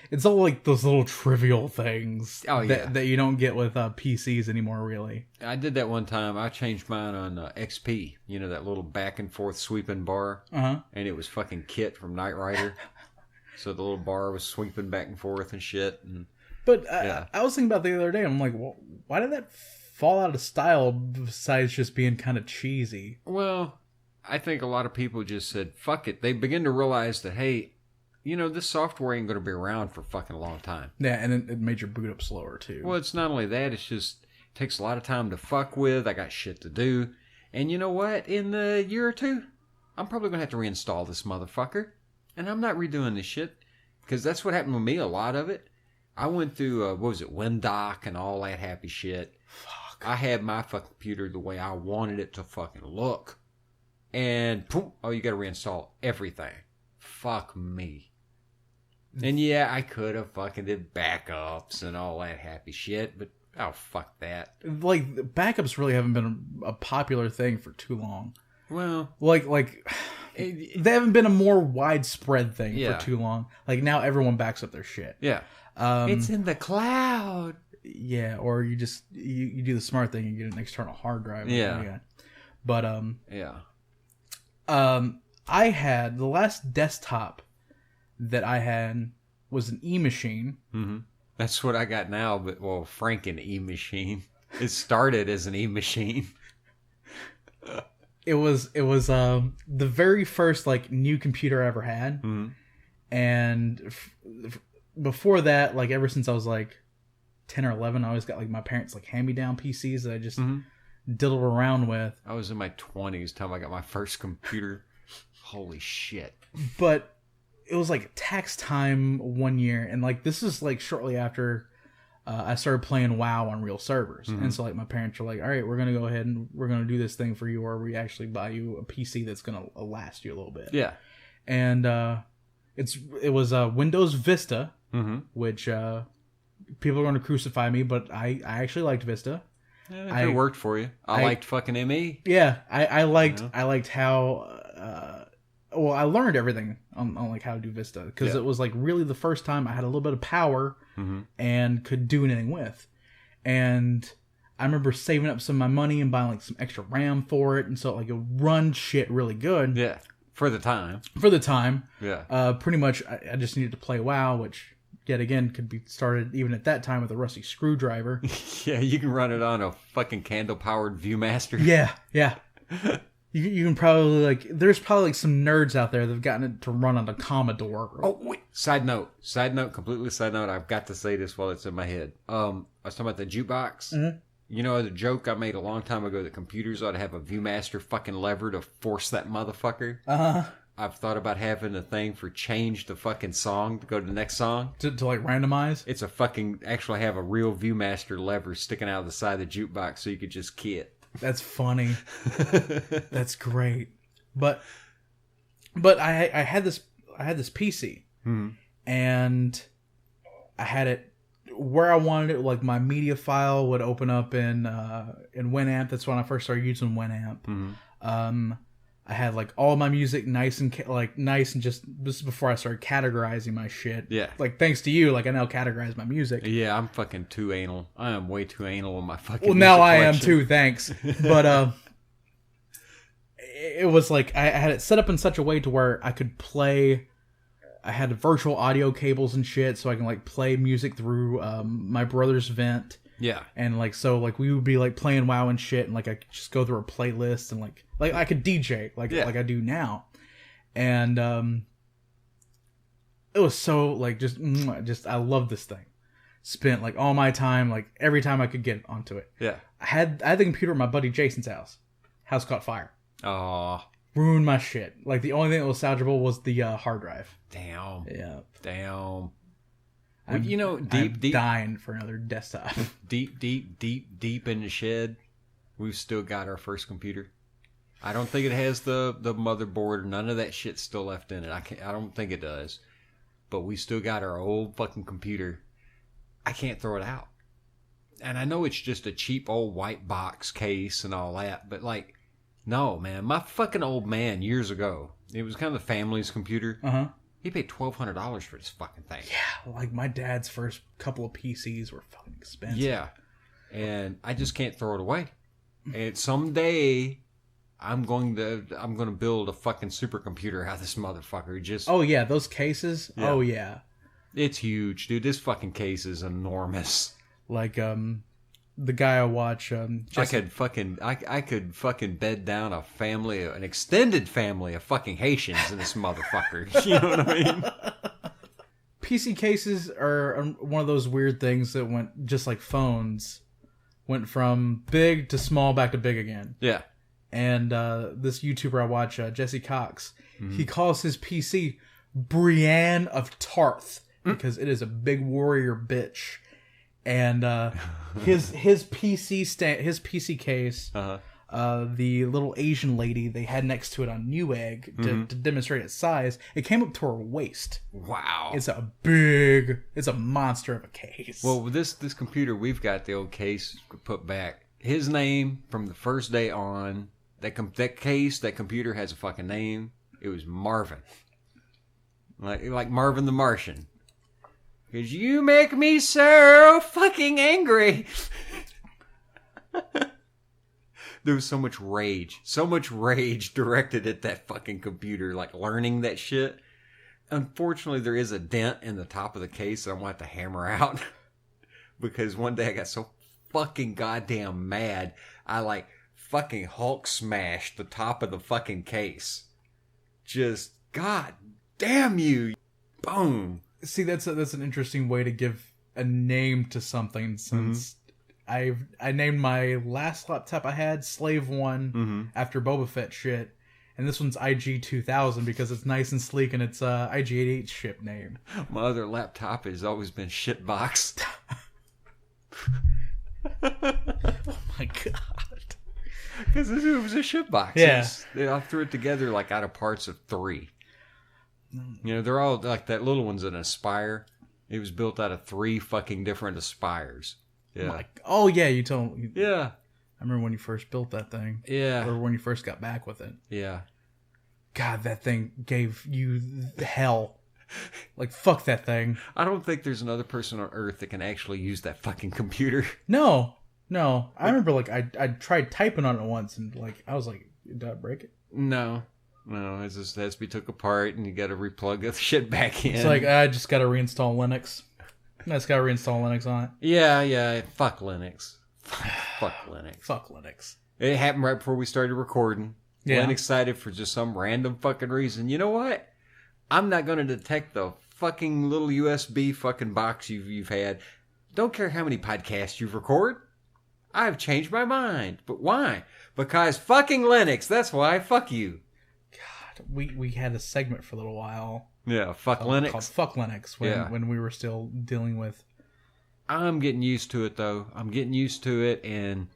it's all like those little trivial things that you don't get with PCs anymore, really. I did that one time. I changed mine on XP, that little back and forth sweeping bar. And it was fucking Kit from Knight Rider. So the little bar was sweeping back and forth and shit. But I was thinking about the other day, I'm like, well, why did that fall out of style besides just being kind of cheesy? Well, I think a lot of people just said, fuck it. They begin to realize that, hey, this software ain't going to be around for fucking a long time. Yeah, and it made your boot up slower, too. Well, it's not only that. It's just, it takes a lot of time to fuck with. I got shit to do. And you know what? In the year or two, I'm probably going to have to reinstall this motherfucker. And I'm not redoing this shit. Because that's what happened with me, a lot of it. I went through, WinDoc and all that happy shit. Fuck. I had my fucking computer the way I wanted it to fucking look. And, boom, you got to reinstall everything. Fuck me. And yeah, I could have fucking did backups and all that happy shit, but fuck that. Like, backups really haven't been a popular thing for too long. Well, like they haven't been a more widespread thing for too long. Like, now everyone backs up their shit. Yeah. It's in the cloud. Yeah, or you just you do the smart thing and get an external hard drive. Yeah. But I had the last desktop that I had was an E-machine. Mm-hmm. That's what I got now, but Frank an E-machine. It started as an E-machine. It was the very first like new computer I ever had, and before that, like ever since I was like 10 or 11, I always got like my parents like hand-me-down PCs that I just diddled around with. I was in my 20s time I got my first computer. Holy shit! But it was like tax time one year, and like this is like shortly after I started playing WoW on real servers, and so like my parents were like, "All right, we're gonna go ahead and we're gonna do this thing for you, or we actually buy you a PC that's gonna last you a little bit." Yeah, and it was Windows Vista, which people are gonna crucify me, but I actually liked Vista. Yeah, it worked for you. I liked fucking ME. Yeah, I liked how. Well, I learned everything on like how to do Vista because it was like really the first time I had a little bit of power and could do anything with. And I remember saving up some of my money and buying like some extra RAM for it, and so like it would run shit really good. Yeah, for the time. Yeah. Pretty much, I just needed to play WoW, which yet again could be started even at that time with a rusty screwdriver. Yeah, you can run it on a fucking candle-powered ViewMaster. Yeah. You can probably like. There's probably like some nerds out there that've gotten it to run on a Commodore. Oh wait! Side note. Completely side note. I've got to say this while it's in my head. I was talking about the jukebox. You know, the joke I made a long time ago that computers ought to have a ViewMaster fucking lever to force that motherfucker. I've thought about having a thing for change the fucking song to go to the next song. To like randomize? It's a fucking actually have a real ViewMaster lever sticking out of the side of the jukebox so you could just key it. That's funny. That's great. But I had this PC and I had it where I wanted it. Like my media file would open up in Winamp. That's when I first started using Winamp. I had like all my music nice and just this is before I started categorizing my shit. Yeah. Like thanks to you, like I now categorize my music. Yeah, I'm fucking too anal. I am way too anal on my fucking. Well, now I am too. Thanks, but it was like I had it set up in such a way to where I could play. I had virtual audio cables and shit, so I can like play music through my brother's vent. Yeah. And like, so like we would be like playing WoW and shit, and like I could just go through a playlist and like I could DJ like I do now. And it was so like just I love this thing. Spent like all my time, like every time I could get onto it. Yeah. I had the computer at my buddy Jason's house. House caught fire. Oh. Ruined my shit. Like the only thing that was salvageable was the hard drive. Damn. Yeah. Damn. I'm, Well, deep dying for another desktop. deep in the shed, we've still got our first computer. I don't think it has the motherboard or none of that shit still left in it. I don't think it does. But we still got our old fucking computer. I can't throw it out. And I know it's just a cheap old white box case and all that, but like, no, man. My fucking old man years ago, it was kind of the family's computer. Uh-huh. He paid $1,200 for this fucking thing. Yeah, like my dad's first couple of PCs were fucking expensive. Yeah. And I just can't throw it away. And someday I'm going to build a fucking supercomputer out of this motherfucker. Just oh yeah, those cases. Yeah. Oh yeah, it's huge, dude. This fucking case is enormous. Like the guy I watch. I could fucking bed down a family, an extended family of fucking Haitians in this motherfucker. You know what I mean? PC cases are one of those weird things that went just like phones, went from big to small back to big again. Yeah. And this YouTuber I watch, Jesse Cox, he calls his PC Brienne of Tarth because it is a big warrior bitch. And his PC case, the little Asian lady they had next to it on Newegg to demonstrate its size, it came up to her waist. Wow. It's a monster of a case. Well, with this computer, we've got the old case put back. His name from the first day on, that computer has a fucking name. It was Marvin. Like Marvin the Martian. Because you make me so fucking angry. There was so much rage directed at that fucking computer, like learning that shit. Unfortunately, there is a dent in the top of the case that I'm going to have to hammer out. Because one day I got so fucking goddamn mad, I like fucking Hulk smashed the top of the fucking case. Just, god damn you. Boom. See, that's an interesting way to give a name to something, since I named my last laptop I had Slave 1 after Boba Fett shit, and this one's IG 2000 because it's nice and sleek and it's IG-88 ship name. My other laptop has always been shitbox. Oh my god. Because it was a shitbox. Yeah. I threw it together like out of parts of 3. You know, they're all like that little one's an Aspire. It was built out of 3 fucking different Aspires. Yeah. Oh yeah, you told me. Yeah. I remember when you first built that thing. Yeah. Or when you first got back with it. Yeah. God, that thing gave you hell. Like, fuck that thing. I don't think there's another person on Earth that can actually use that fucking computer. No. I remember, like, I tried typing on it once, and, like, I was like, did I break it? No, it just has to be took apart, and you got to replug the shit back in. It's like, I just got to reinstall Linux. I just got to reinstall Linux on it. Yeah. Fuck Linux. Fuck Linux. Fuck Linux. It happened right before we started recording. Yeah. Linux decided for just some random fucking reason. You know what? I'm not going to detect the fucking little USB fucking box you've had. Don't care how many podcasts you've recorded. I've changed my mind. But why? Because fucking Linux. That's why. Fuck you. God, we had a segment for a little while. Yeah, fuck Linux. Called Fuck Linux when we were still dealing with. I'm getting used to it though. I'm getting used to it, and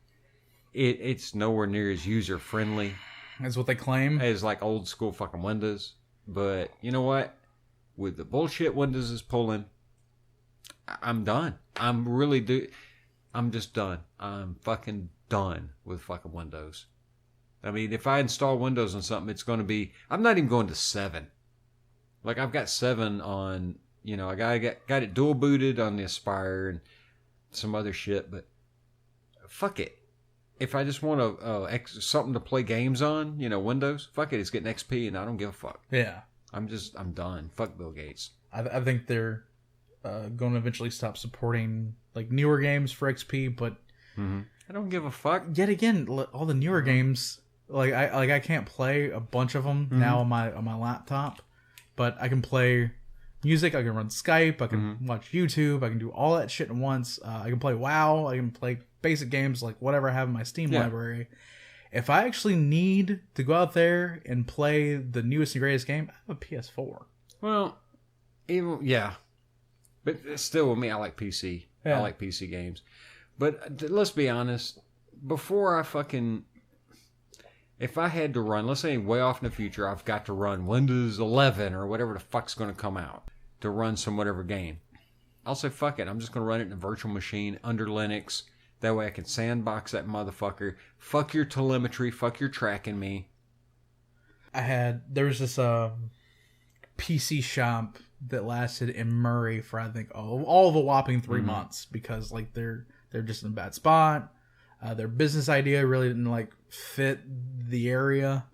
it's nowhere near as user friendly. That's what they claim. As like old school fucking Windows. But you know what? With the bullshit Windows is pulling, I'm done. I'm just done. I'm fucking done with fucking Windows. I mean, if I install Windows on something, it's going to be... I'm not even going to 7. Like, I've got 7 on... You know, I got it dual booted on the Aspire and some other shit, but fuck it. If I just want something to play games on, you know, Windows, fuck it. It's getting XP and I don't give a fuck. Yeah. I'm done. Fuck Bill Gates. I think they're going to eventually stop supporting like newer games for XP, but I don't give a fuck. Yet again, all the newer games, I can't play a bunch of them now on my laptop, but I can play music. I can run Skype. I can watch YouTube. I can do all that shit at once. I can play WoW. I can play basic games like whatever I have in my Steam library. If I actually need to go out there and play the newest and greatest game, I have a PS4. Well, but still with me, I like PC. I like PC games. But let's be honest, before if I had to run, let's say way off in the future, I've got to run Windows 11 or whatever the fuck's going to come out to run some whatever game. I'll say, fuck it. I'm just going to run it in a virtual machine under Linux. That way I can sandbox that motherfucker. Fuck your telemetry. Fuck your tracking me. There was this PC shop that lasted in Murray for, I think, all of a whopping 3 months because like they're just in a bad spot. Their business idea really didn't like fit the area.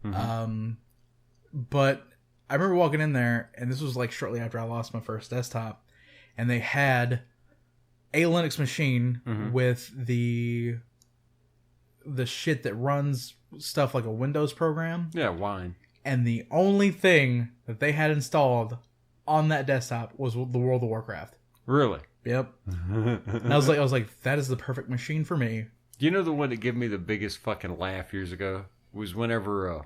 But I remember walking in there, and this was like shortly after I lost my first desktop, and they had a Linux machine with the shit that runs stuff like a Windows program. Yeah, Wine. And the only thing that they had installed on that desktop was the World of Warcraft. Really? Yep. And I was like, that is the perfect machine for me. You know the one that gave me the biggest fucking laugh years ago was whenever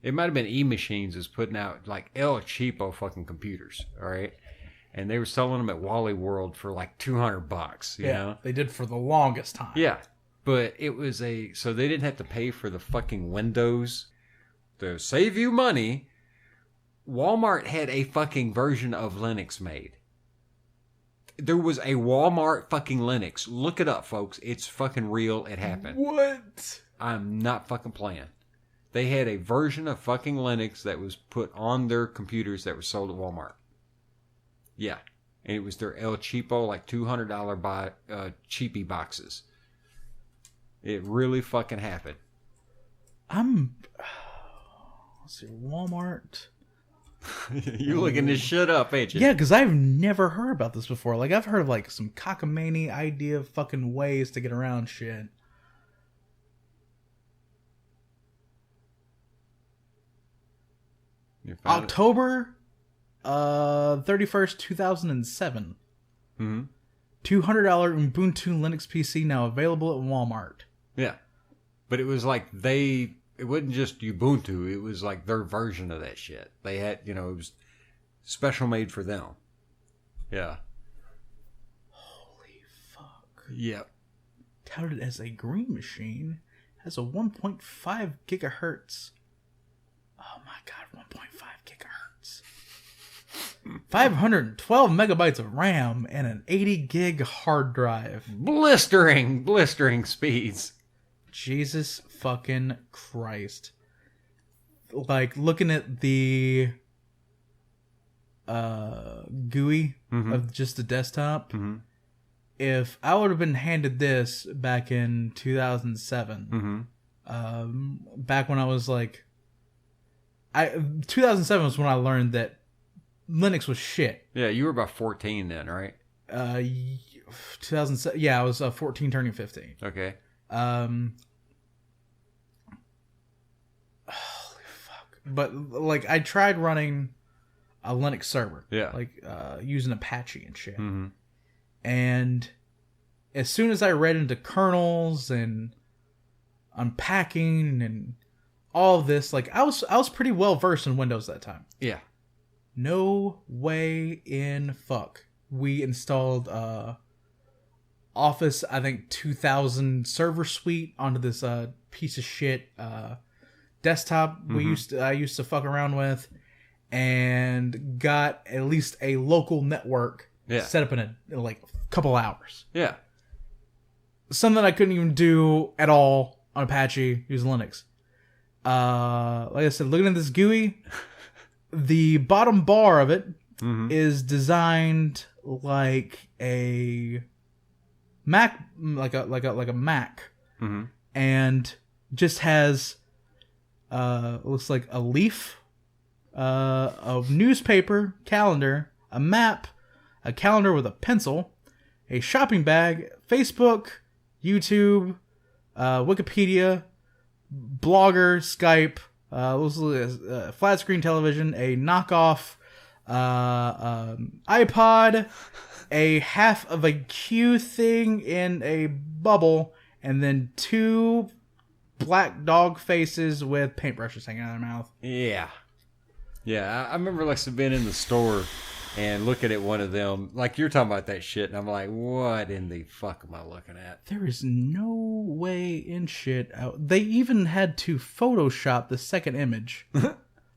it might have been E-Machines is putting out like El Cheapo fucking computers, all right? And they were selling them at Wally World for like $200, you know? They did for the longest time. Yeah. But it was so they didn't have to pay for the fucking Windows to save you money. Walmart had a fucking version of Linux made. There was a Walmart fucking Linux. Look it up, folks. It's fucking real. It happened. What? I'm not fucking playing. They had a version of fucking Linux that was put on their computers that were sold at Walmart. Yeah. And it was their El Cheapo, like $200 cheapy boxes. It really fucking happened. Let's see, Walmart. You looking this shit up, ain't you? Yeah, because I've never heard about this before. Like, I've heard of like some cockamamie idea fucking ways to get around shit. October 31st, 2007. $200 Ubuntu Linux PC now available at Walmart. Yeah. But it was like it wasn't just Ubuntu. It was like their version of that shit. They had, it was special made for them. Yeah. Holy fuck. Yep. Touted as a green machine, has a 1.5 gigahertz. Oh my god, 1.5 gigahertz. 512 megabytes of RAM and an 80 gig hard drive. Blistering speeds. Jesus fucking Christ. Like, looking at the GUI of just the desktop, if I would have been handed this back in 2007, back when I was like... 2007 was when I learned that Linux was shit. Yeah, you were about 14 then, right? 2007. Yeah, I was 14 turning 15. Okay. Holy fuck. But, like, I tried running a Linux server. Yeah. Like, using Apache and shit. And as soon as I read into kernels and unpacking and all of this, like, I was pretty well versed in Windows at that time. Yeah. No way in fuck. We installed Office, I think 2000 server suite onto this piece of shit desktop I used to fuck around with, and got at least a local network set up in like a couple hours. Yeah. Something I couldn't even do at all on Apache using Linux. Like I said, looking at this GUI, the bottom bar of it is designed like a Mac, like a Mac, and just has looks like a leaf, a newspaper calendar, a map, a calendar with a pencil, a shopping bag, Facebook, YouTube, Wikipedia, Blogger, Skype, flat screen television, a knockoff iPod, a half of a Q thing in a bubble, and then 2 black dog faces with paintbrushes hanging out of their mouth. Yeah. Yeah, I remember like being in the store and looking at one of them, like you're talking about that shit, and I'm like, what in the fuck am I looking at? There is no way in shit out. They even had to Photoshop the second image.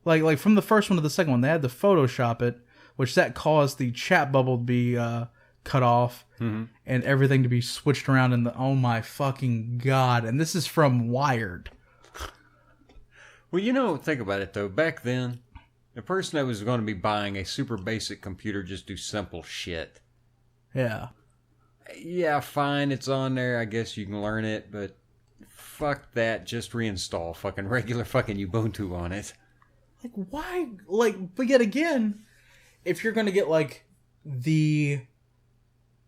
like from the first one to the second one, they had to Photoshop it, which that caused the chat bubble to be cut off and everything to be switched around in the, oh my fucking god. And this is from Wired. Well, think about it though. Back then, the person that was going to be buying a super basic computer just do simple shit. Yeah. Yeah, fine, it's on there. I guess you can learn it, but fuck that. Just reinstall fucking regular fucking Ubuntu on it. Like, why? Like, but yet again, if you're going to get, like, the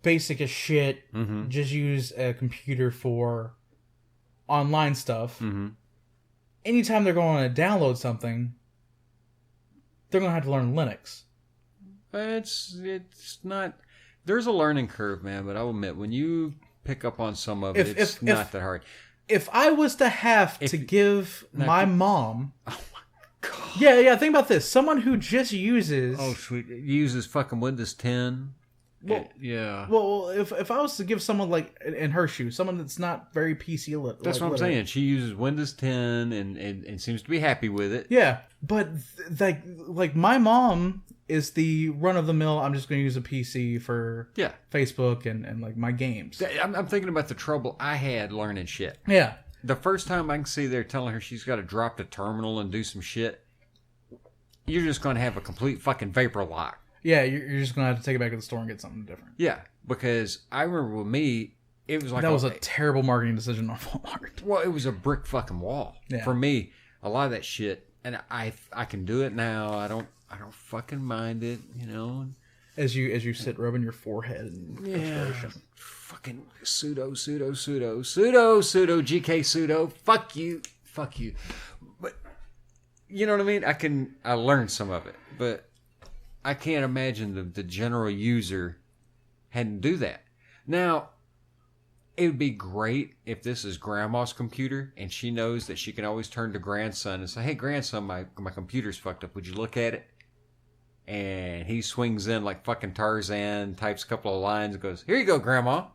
basic as shit, just use a computer for online stuff. Anytime they're going to download something, they're going to have to learn Linux. It's not... There's a learning curve, man, but I'll admit, when you pick up on some of it, it's not that hard. If I was to have to give my mom... Oh my god. Yeah, think about this. Someone who just uses... Oh, sweet. Uses fucking Windows 10. Well, yeah. Well, if I was to give someone, like, in her shoes, someone that's not very PC lit... That's what I'm saying. She uses Windows 10 and seems to be happy with it. Yeah, but, like my mom is the run-of-the-mill, I'm just going to use a PC for Facebook and like, my games. I'm thinking about the trouble I had learning shit. Yeah. The first time I can see they're telling her she's got to drop the terminal and do some shit, you're just going to have a complete fucking vapor lock. Yeah, you're just going to have to take it back to the store and get something different. Yeah, because I remember with me, it was like... That was a terrible marketing decision on Walmart. Well, it was a brick fucking wall. Yeah. For me, a lot of that shit, and I can do it now. I don't fucking mind it, you know. As you sit rubbing your forehead in frustration. Fucking pseudo, GK pseudo, fuck you. But, you know what I mean? I learned some of it, but I can't imagine the general user hadn't do that. Now, it would be great if this is grandma's computer and she knows that she can always turn to grandson and say, hey, grandson, my computer's fucked up. Would you look at it? And he swings in like fucking Tarzan, types a couple of lines and goes, here you go, grandma.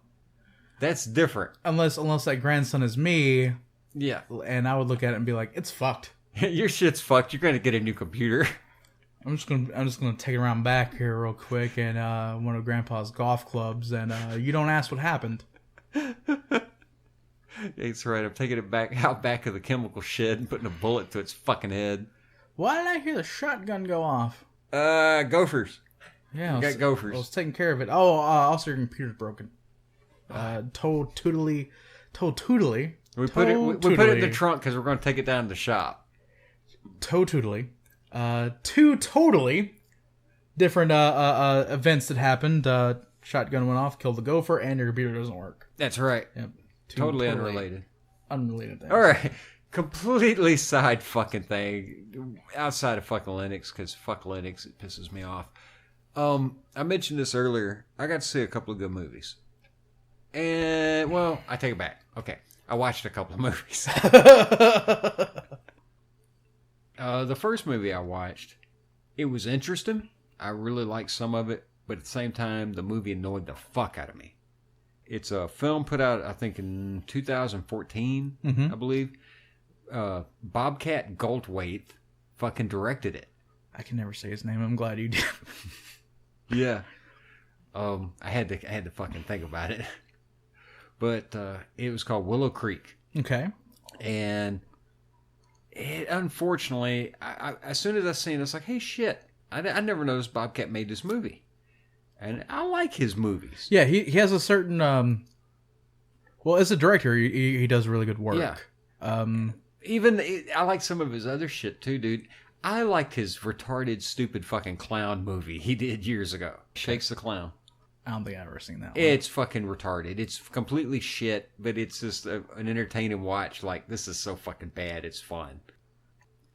That's different. Unless that grandson is me. Yeah. And I would look at it and be like, it's fucked. Your shit's fucked. You're going to get a new computer. I'm just gonna take it around back here real quick and one of Grandpa's golf clubs, and you don't ask what happened. That's right. I'm taking it out back of the chemical shed and putting a bullet to its fucking head. Why did I hear the shotgun go off? Gophers. Yeah, got gophers. I was taking care of it. Oh, also your computer's broken. Totally. We put it in the trunk because we're going to take it down to the shop. Totally. 2 totally different events that happened. Shotgun went off, killed the gopher, and your computer doesn't work. That's right. Yep. Totally unrelated. Unrelated things. All right. Completely side fucking thing. Outside of fucking Linux, because fuck Linux, it pisses me off. I mentioned this earlier. I got to see a couple of good movies. And, well, I take it back. Okay. I watched a couple of movies. The first movie I watched, it was interesting. I really liked some of it, but at the same time, the movie annoyed the fuck out of me. It's a film put out, I think, in 2014, I believe. Bobcat Goldthwait fucking directed it. I can never say his name. I'm glad you did. Yeah. I had to fucking think about it. But it was called Willow Creek. Okay. And it, unfortunately, as soon as I seen it, I was like, hey, shit. I never noticed Bobcat made this movie. And I like his movies. Yeah, he has a certain... well, as a director, he does really good work. Yeah. I like some of his other shit, too, dude. I liked his retarded, stupid fucking clown movie he did years ago. Shakes the Clown. I don't think I've ever seen that one. It's fucking retarded. It's completely shit, but it's just an entertaining watch. Like, this is so fucking bad. It's fun.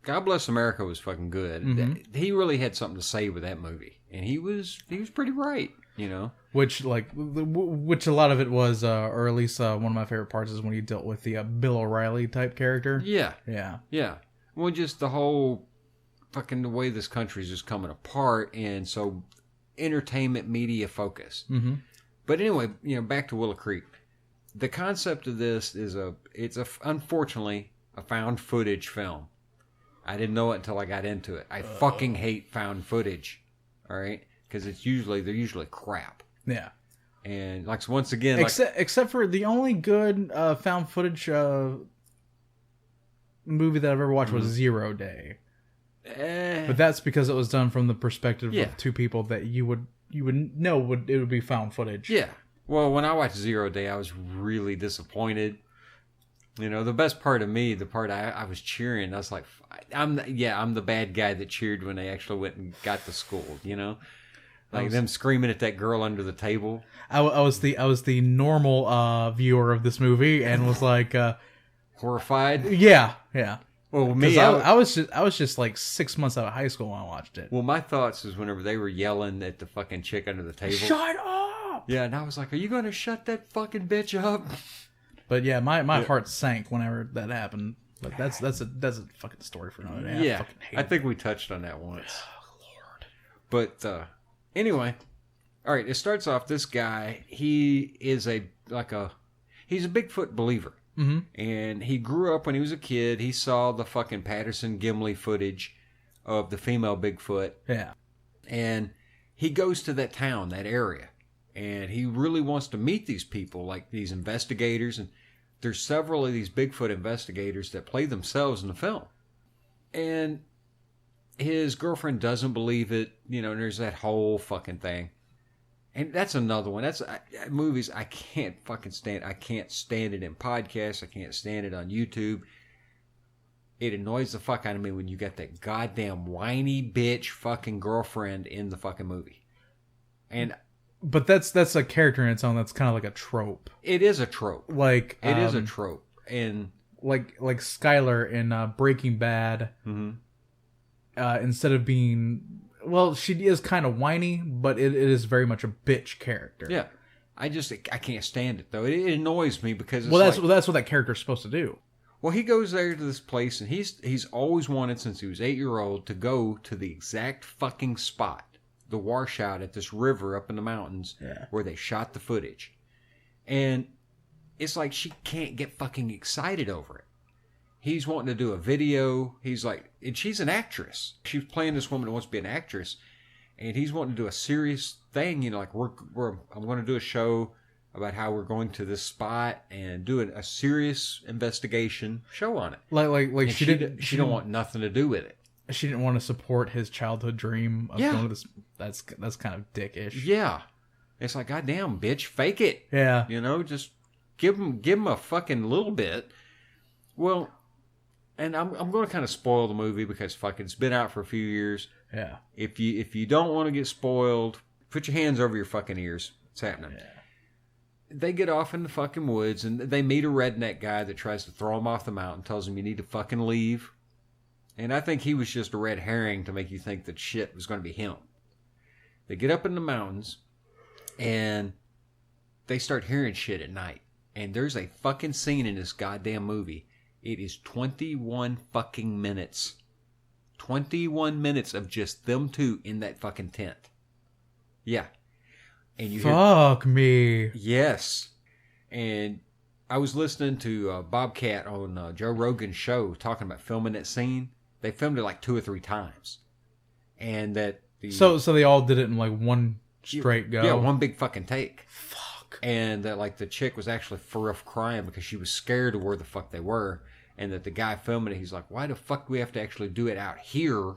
God Bless America was fucking good. Mm-hmm. He really had something to say with that movie, and he was pretty right, you know. Which a lot of it was, or at least one of my favorite parts is when he dealt with the Bill O'Reilly type character. Yeah. Well, just the whole fucking the way this country is just coming apart, and so entertainment media focused. Mm-hmm. But anyway, you know, back to Willow Creek. The concept of this is unfortunately a found footage film. I didn't know it until I got into it. I fucking hate found footage. All right, because they're usually crap. Yeah. And like once again, except for the only good found footage movie that I've ever watched was 0 Day. But that's because it was done from the perspective of two people that you would know it would be found footage. Yeah. Well, when I watched 0 Day, I was really disappointed. You know, the best part of me, the part I was cheering, I was like, I'm the bad guy that cheered when they actually went and got the school, you know? Like them screaming at that girl under the table. I was the normal viewer of this movie and was like horrified. Yeah. Well, me, I was just like 6 months out of high school when I watched it. Well, my thoughts was whenever they were yelling at the fucking chick under the table. Shut up! Yeah, and I was like, are you going to shut that fucking bitch up? But yeah, my heart sank whenever that happened. But that's a fucking story for another day. Yeah, I think we touched on that once. Oh, Lord. But anyway, all right. It starts off. This guy, he's a Bigfoot believer, and he grew up when he was a kid. He saw the fucking Patterson-Gimli footage of the female Bigfoot. Yeah, and he goes to that town, that area. And he really wants to meet these people, like these investigators. And there's several of these Bigfoot investigators that play themselves in the film. And his girlfriend doesn't believe it. You know, and there's that whole fucking thing. And that's another one. That's movies I can't fucking stand. I can't stand it in podcasts. I can't stand it on YouTube. It annoys the fuck out of me when you got that goddamn whiny bitch fucking girlfriend in the fucking movie. But that's a character in its own. That's kind of like a trope. It is a trope. Like it is a trope, and like Skylar in Breaking Bad. Instead of being, well, she is kind of whiny, but it is very much a bitch character. Yeah, I can't stand it though. It annoys me because it's that's what that character's supposed to do. Well, he goes there to this place, and he's always wanted since he was 8-year-old to go to the exact fucking spot. The washout at this river up in the mountains where they shot the footage. And it's like she can't get fucking excited over it. He's wanting to do a video. He's like, and she's an actress. She's playing this woman who wants to be an actress. And he's wanting to do a serious thing. You know, like I'm going to do a show about how we're going to this spot and doing a serious investigation show on it. Like she don't want nothing to do with it. She didn't want to support his childhood dream of going to this. That's kind of dickish. Yeah, it's like, goddamn, bitch, fake it. Yeah, you know, just give him a fucking little bit. Well, and I'm going to kind of spoil the movie because fucking it's been out for a few years. Yeah. If you don't want to get spoiled, put your hands over your fucking ears. It's happening. Yeah. They get off in the fucking woods and they meet a redneck guy that tries to throw him off the mountain. Tells him you need to fucking leave. And I think he was just a red herring to make you think that shit was going to be him. They get up in the mountains, and they start hearing shit at night. And there's a fucking scene in this goddamn movie. It is 21 fucking minutes. 21 minutes of just them two in that fucking tent. Yeah. And you Fuck me. Yes. And I was listening to Bobcat on Joe Rogan's show talking about filming that scene. They filmed it like 2 or 3 times. And that... So they all did it in like one straight go? Yeah, one big fucking take. Fuck. And that like the chick was actually for rough crying because she was scared of where the fuck they were. And that the guy filming it, he's like, why the fuck do we have to actually do it out here?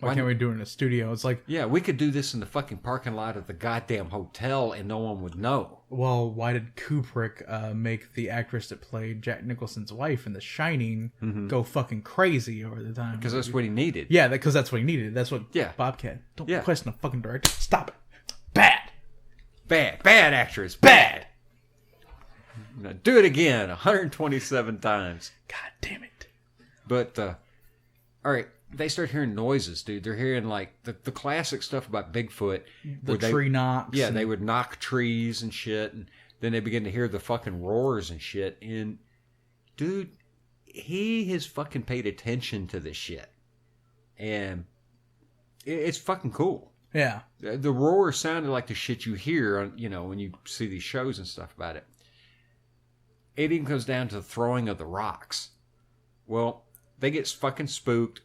Why can't we do it in a studio? It's like... Yeah, we could do this in the fucking parking lot of the goddamn hotel and no one would know. Well, why did Kubrick make the actress that played Jack Nicholson's wife in The Shining go fucking crazy over the time? Because that's what he needed. Yeah, because that's what he needed. That's what... Yeah. Bobcat. Don't question the fucking director. Stop it. Bad. Bad actress, bad. Now do it again, 127 times. God damn it. But all right, they start hearing noises, dude. They're hearing like the classic stuff about Bigfoot. The tree knocks. Yeah, they would knock trees and shit, and then they begin to hear the fucking roars and shit. And dude, he has fucking paid attention to this shit, and it's fucking cool. Yeah. The roar sounded like the shit you hear on, when you see these shows and stuff about it. It even comes down to the throwing of the rocks. Well, they get fucking spooked.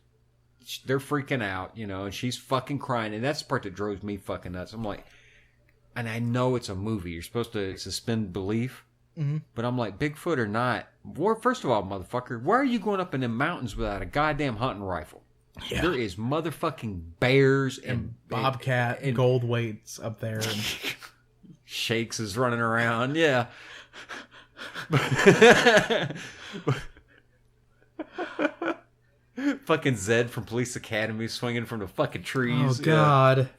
They're freaking out, and she's fucking crying. And that's the part that drove me fucking nuts. I'm like, and I know it's a movie. You're supposed to suspend belief. Mm-hmm. But I'm like, Bigfoot or not, first of all, motherfucker, why are you going up in the mountains without a goddamn hunting rifle? Yeah. There is motherfucking bears and Bobcat and Goldthwait's up there. And Shakes is running around. Yeah. Fucking Zed from Police Academy swinging from the fucking trees. Oh, God.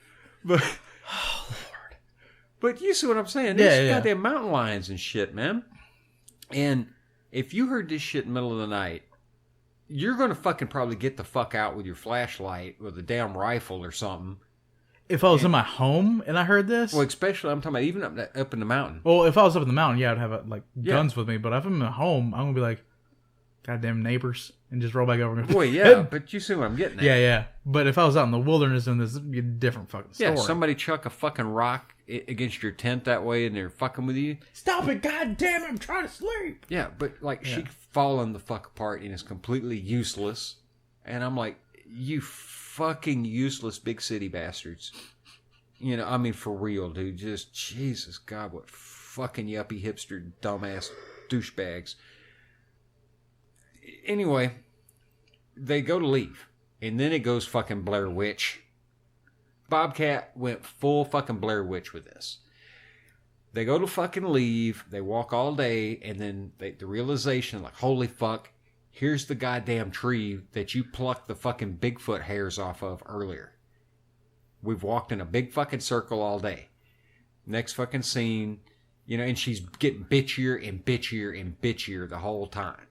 Yeah. Oh, Lord. But you see what I'm saying? There's goddamn mountain lions and shit, man. And if you heard this shit in the middle of the night, you're going to fucking probably get the fuck out with your flashlight with a damn rifle or something. If I was in my home and I heard this? Well, especially, I'm talking about even up in the mountain. Well, if I was up in the mountain, I'd have guns with me. But if I'm at home, I'm going to be like, goddamn neighbors, and just roll back over. Well, yeah, but you see what I'm getting at. Yeah. But if I was out in the wilderness, then this would be a different fucking story. Yeah, somebody chuck a fucking rock against your tent that way and they're fucking with you. Stop it, goddamn it, I'm trying to sleep. Yeah, but she falling the fuck apart and is completely useless. And I'm like, you fucking useless big city bastards. I mean, for real, dude. Just, Jesus God, what fucking yuppie hipster dumbass douchebags. Anyway, they go to leave. And then it goes fucking Blair Witch. Bobcat went full fucking Blair Witch with this. They go to fucking leave. They walk all day. And then the realization, like, holy fuck, here's the goddamn tree that you plucked the fucking Bigfoot hairs off of earlier. We've walked in a big fucking circle all day. Next fucking scene, and she's getting bitchier and bitchier and bitchier the whole time.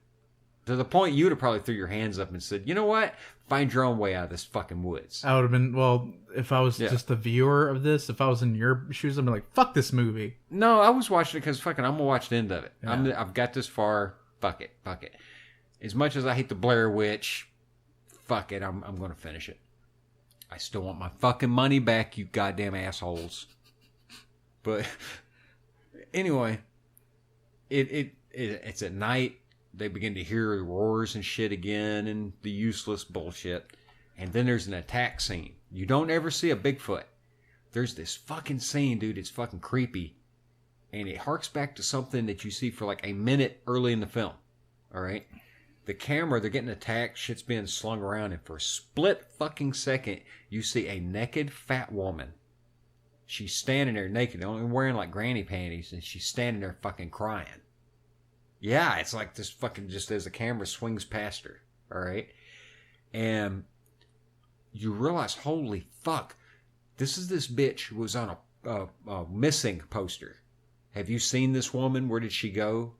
To the point you would have probably threw your hands up and said, you know what? Find your own way out of this fucking woods. I would have been, well, if I was just the viewer of this, if I was in your shoes, I'd be like, fuck this movie. No, I was watching it because fucking I'm going to watch the end of it. Yeah. I've got this far. Fuck it. As much as I hate the Blair Witch, fuck it. I'm going to finish it. I still want my fucking money back, you goddamn assholes. But anyway, it's at night. They begin to hear the roars and shit again and the useless bullshit. And then there's an attack scene. You don't ever see a Bigfoot. There's this fucking scene, dude. It's fucking creepy. And it harks back to something that you see for like a minute early in the film. All right? The camera, they're getting attacked. Shit's being slung around. And for a split fucking second, you see a naked fat woman. She's standing there naked, only wearing like granny panties. And she's standing there fucking crying. Yeah, it's like this fucking just as the camera swings past her. All right? And you realize, holy fuck, this is this bitch who was on a missing poster. Have you seen this woman? Where did she go?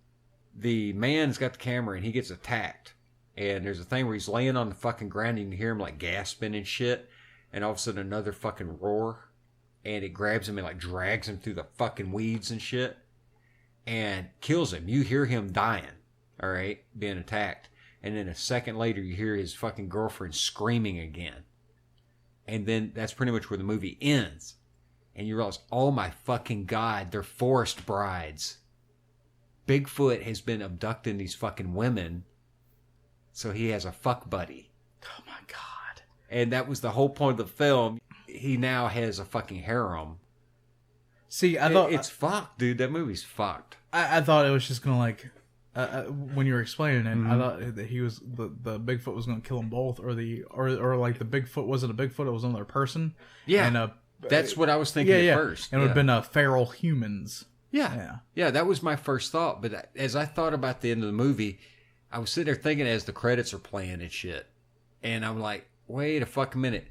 The man's got the camera and he gets attacked. And there's a thing where he's laying on the fucking ground and you can hear him like gasping and shit. And all of a sudden another fucking roar. And it grabs him and like drags him through the fucking weeds and shit. And kills him. You hear him dying. All right? Being attacked. And then a second later you hear his fucking girlfriend screaming again. And then that's pretty much where the movie ends. And you realize, oh my fucking God, they're forest brides. Bigfoot has been abducting these fucking women. So he has a fuck buddy. Oh my God. And that was the whole point of the film. He now has a fucking harem. See, I thought... It's fucked, dude. That movie's fucked. I thought it was just going to like... when you were explaining it, I thought that he was the Bigfoot was going to kill them both, or like the Bigfoot wasn't a Bigfoot; it was another person. Yeah, and that's what I was thinking at first. And it would have been feral humans. Yeah, that was my first thought. But as I thought about the end of the movie, I was sitting there thinking as the credits are playing and shit, and I'm like, wait a fucking minute,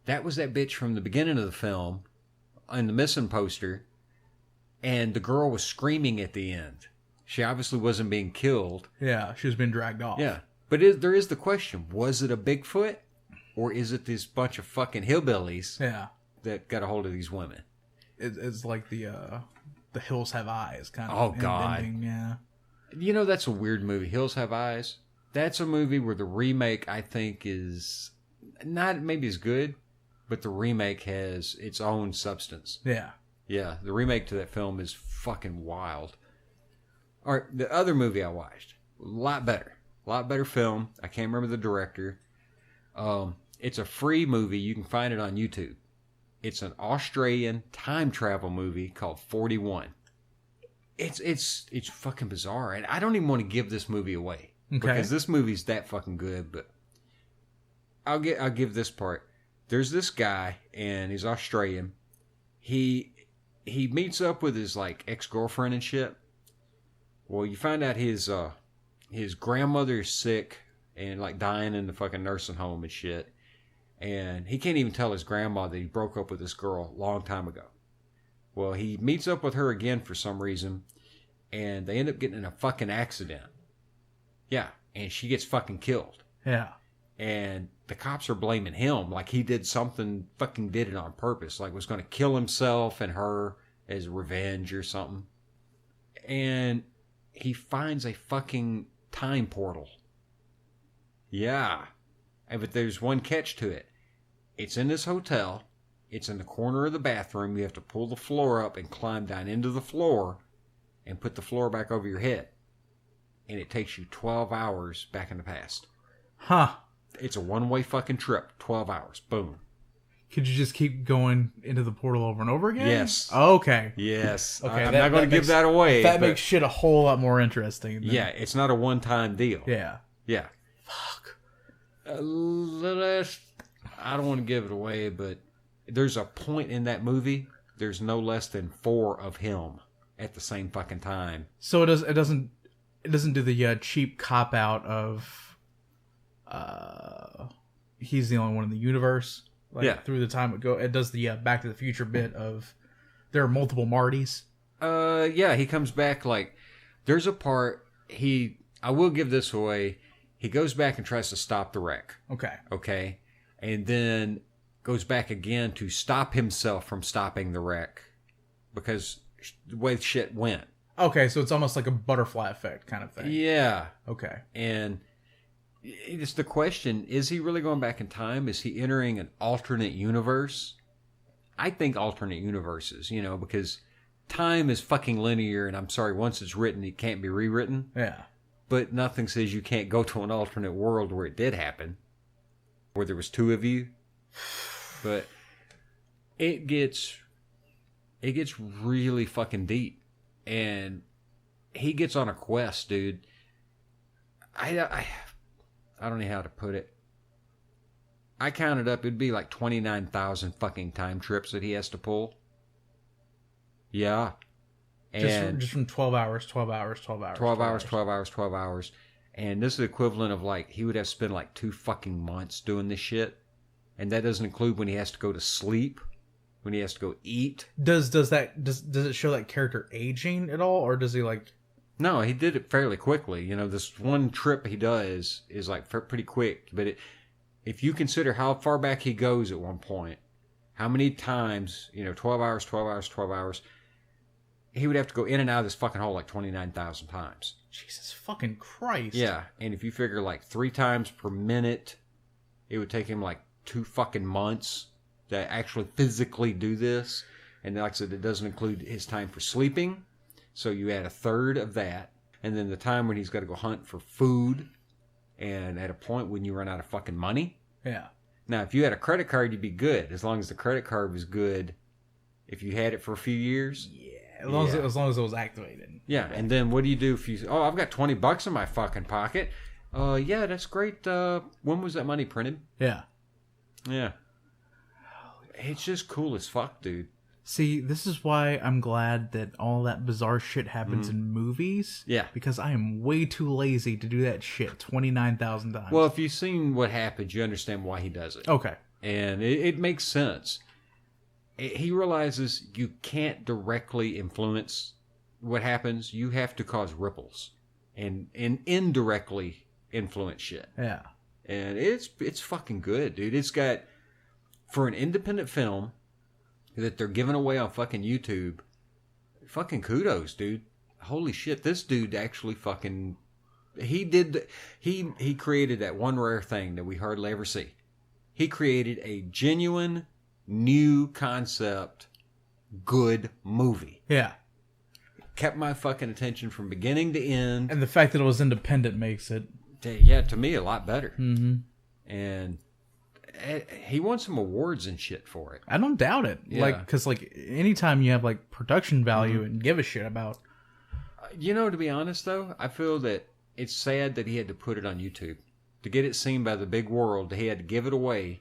that was that bitch from the beginning of the film, on the missing poster. And the girl was screaming at the end. She obviously wasn't being killed. Yeah, she was being dragged off. Yeah. But there is the question, was it a Bigfoot? Or is it this bunch of fucking hillbillies that got a hold of these women? It's like the Hills Have Eyes kind of. Oh, God. Ending, yeah. You know, that's a weird movie. Hills Have Eyes. That's a movie where the remake, I think, is not maybe as good, but the remake has its own substance. Yeah. Yeah, the remake to that film is fucking wild. All right, the other movie I watched, a lot better film. I can't remember the director. It's a free movie. You can find it on YouTube. It's an Australian time travel movie called 41. It's fucking bizarre, and I don't even want to give this movie away because this movie's that fucking good. But I'll give this part. There's this guy, and he's Australian. He meets up with his like ex-girlfriend and shit. Well, you find out his grandmother is sick and like dying in the fucking nursing home and shit. And he can't even tell his grandma that he broke up with this girl a long time ago. Well, he meets up with her again for some reason, and they end up getting in a fucking accident. Yeah, and she gets fucking killed. Yeah. And the cops are blaming him like he did it on purpose, like was going to kill himself and her as revenge or something. And he finds a fucking time portal. Yeah. But there's one catch to it. It's in this hotel. It's in the corner of the bathroom. You have to pull the floor up and climb down into the floor and put the floor back over your head. And it takes you 12 hours back in the past. Huh. It's a one-way fucking trip. 12 hours. Boom. Could you just keep going into the portal over and over again? Yes. Oh, okay. Yes. Okay, I'm not going to give that away. That makes shit a whole lot more interesting. Yeah, it's not a one-time deal. Yeah. Yeah. Fuck. I don't want to give it away, but there's a point in that movie, there's no less than 4 of him at the same fucking time. So it doesn't do the cheap cop out of he's the only one in the universe. Like, through the time it does the Back to the Future bit of there are multiple Martys. Yeah, he comes back like there's a part I will give this away. He goes back and tries to stop the wreck. Okay. And then goes back again to stop himself from stopping the wreck because the way shit went. Okay, so it's almost like a butterfly effect kind of thing. Yeah. Okay. And it's the question, is he really going back in time? Is he entering an alternate universe? I think alternate universes, because time is fucking linear, and I'm sorry, once it's written, it can't be rewritten. Yeah. But nothing says you can't go to an alternate world where it did happen, where there was 2 of you. But it gets really fucking deep, and he gets on a quest, dude. I don't know how to put it. I counted up, it'd be like 29,000 fucking time trips that he has to pull. Yeah. And just from 12 hours. 12 hours. And this is the equivalent of like, he would have to spend like 2 fucking months doing this shit. And that doesn't include when he has to go to sleep, when he has to go eat. Does it show that character aging at all, or does he like... No, he did it fairly quickly. This one trip he does is like pretty quick. But if you consider how far back he goes at one point, how many times, 12 hours, he would have to go in and out of this fucking hole like 29,000 times. Jesus fucking Christ. Yeah, and if you figure like 3 times per minute, it would take him like 2 fucking months to actually physically do this. And like I said, it doesn't include his time for sleeping. So you add a third of that, and then the time when he's got to go hunt for food, and at a point when you run out of fucking money. Yeah. Now, if you had a credit card, you'd be good, as long as the credit card was good. If you had it for a few years. Yeah, as long as it was activated. Yeah, and then what do you do if you? Oh, I've got $20 in my fucking pocket. Yeah, that's great. When was that money printed? Yeah. Yeah. It's just cool as fuck, dude. See, this is why I'm glad that all that bizarre shit happens in movies. Yeah. Because I am way too lazy to do that shit 29,000 times. Well, if you've seen what happens, you understand why he does it. Okay. And it makes sense. he realizes you can't directly influence what happens. You have to cause ripples and indirectly influence shit. Yeah. And it's fucking good, dude. It's got, for an independent film that they're giving away on fucking YouTube, fucking kudos, dude. Holy shit, this dude actually fucking, he created that one rare thing that we hardly ever see. He created a genuine, new concept, good movie. Yeah. Kept my fucking attention from beginning to end. And the fact that it was independent makes it... Yeah, to me, a lot better. Mm-hmm. And he won some awards and shit for it. I don't doubt it. Yeah. Like, because, like, anytime you have, like, production value and give a shit about... You know, to be honest, though, I feel that it's sad that he had to put it on YouTube. To get it seen by the big world, he had to give it away.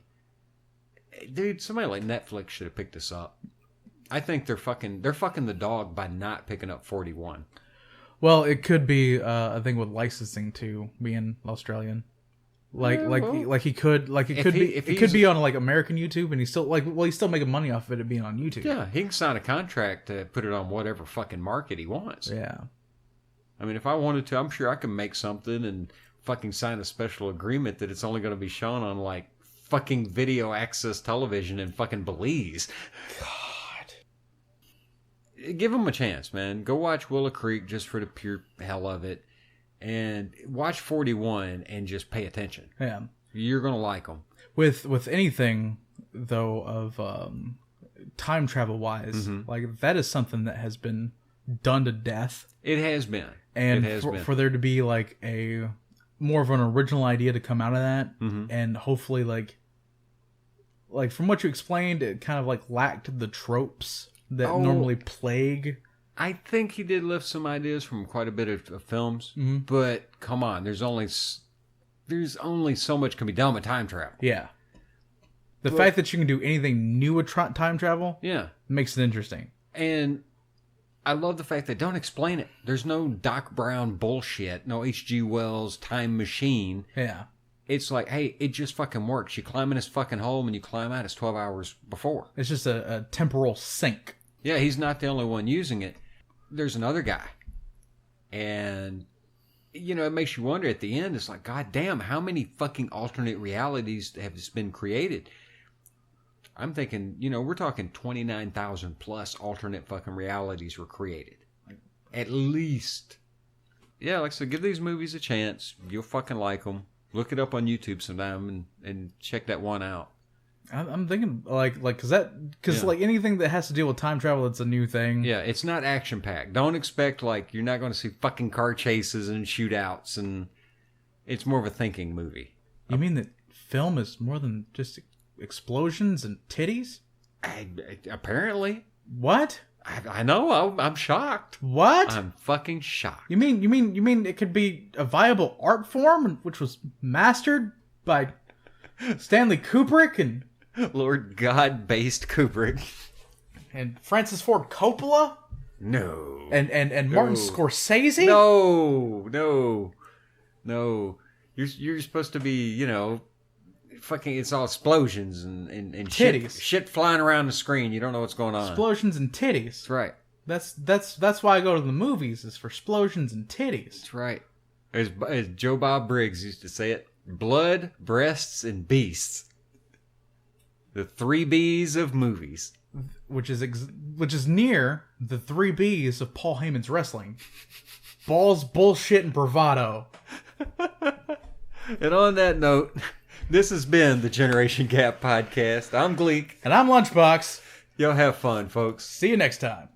Dude, somebody like Netflix should have picked this up. I think they're fucking the dog by not picking up 41. Well, it could be a thing with licensing too, being Australian. It could be on like American YouTube, and he's still making money off of it being on YouTube. Yeah, he can sign a contract to put it on whatever fucking market he wants. Yeah. I mean, if I wanted to, I'm sure I can make something and fucking sign a special agreement that it's only going to be shown on like fucking video access television in fucking Belize. God. Give him a chance, man. Go watch Willow Creek just for the pure hell of it. And watch 41 and just pay attention. Yeah. You're going to like them. With anything, though, of time travel wise, like that is something that has been done to death. It has been. And for there to be like a more of an original idea to come out of that, and hopefully like from what you explained, it kind of like lacked the tropes that normally plague. I think he did lift some ideas from quite a bit of films, but come on, there's only so much can be done with time travel. Yeah, the fact that you can do anything new with time travel, makes it interesting. And I love the fact that don't explain it. There's no Doc Brown bullshit, no H.G. Wells time machine. Yeah, it's like, hey, it just fucking works. You climb in his fucking hole, and you climb out. It's 12 hours before. It's just a temporal sink. Yeah, he's not the only one using it. There's another guy. And, you know, it makes you wonder at the end. It's like, God damn, how many fucking alternate realities have just been created? I'm thinking, you know, we're talking 29,000 plus alternate fucking realities were created. At least. Yeah, like I said, give these movies a chance. You'll fucking like them. Look it up on YouTube sometime and check that one out. I'm thinking because anything that has to deal with time travel, it's a new thing. Yeah, it's not action packed. Don't expect like you're not going to see fucking car chases and shootouts, and it's more of a thinking movie. You mean that film is more than just explosions and titties? Apparently. What? I know. I'm shocked. What? I'm fucking shocked. You mean it could be a viable art form which was mastered by Stanley Kubrick and Lord God-based Kubrick and Francis Ford Coppola? No. And Martin Scorsese? No. You're supposed to be, you know, fucking. It's all explosions and titties. Shit flying around the screen. You don't know what's going on. Explosions and titties. That's right. That's why I go to the movies, is for explosions and titties. That's right. As Joe Bob Briggs used to say it, blood, breasts, and beasts. The 3 B's of movies. Which is near the 3 B's of Paul Heyman's wrestling. Balls, bullshit, and bravado. And on that note, this has been the Generation Gap Podcast. I'm Gleek. And I'm Lunchbox. Y'all have fun, folks. See you next time.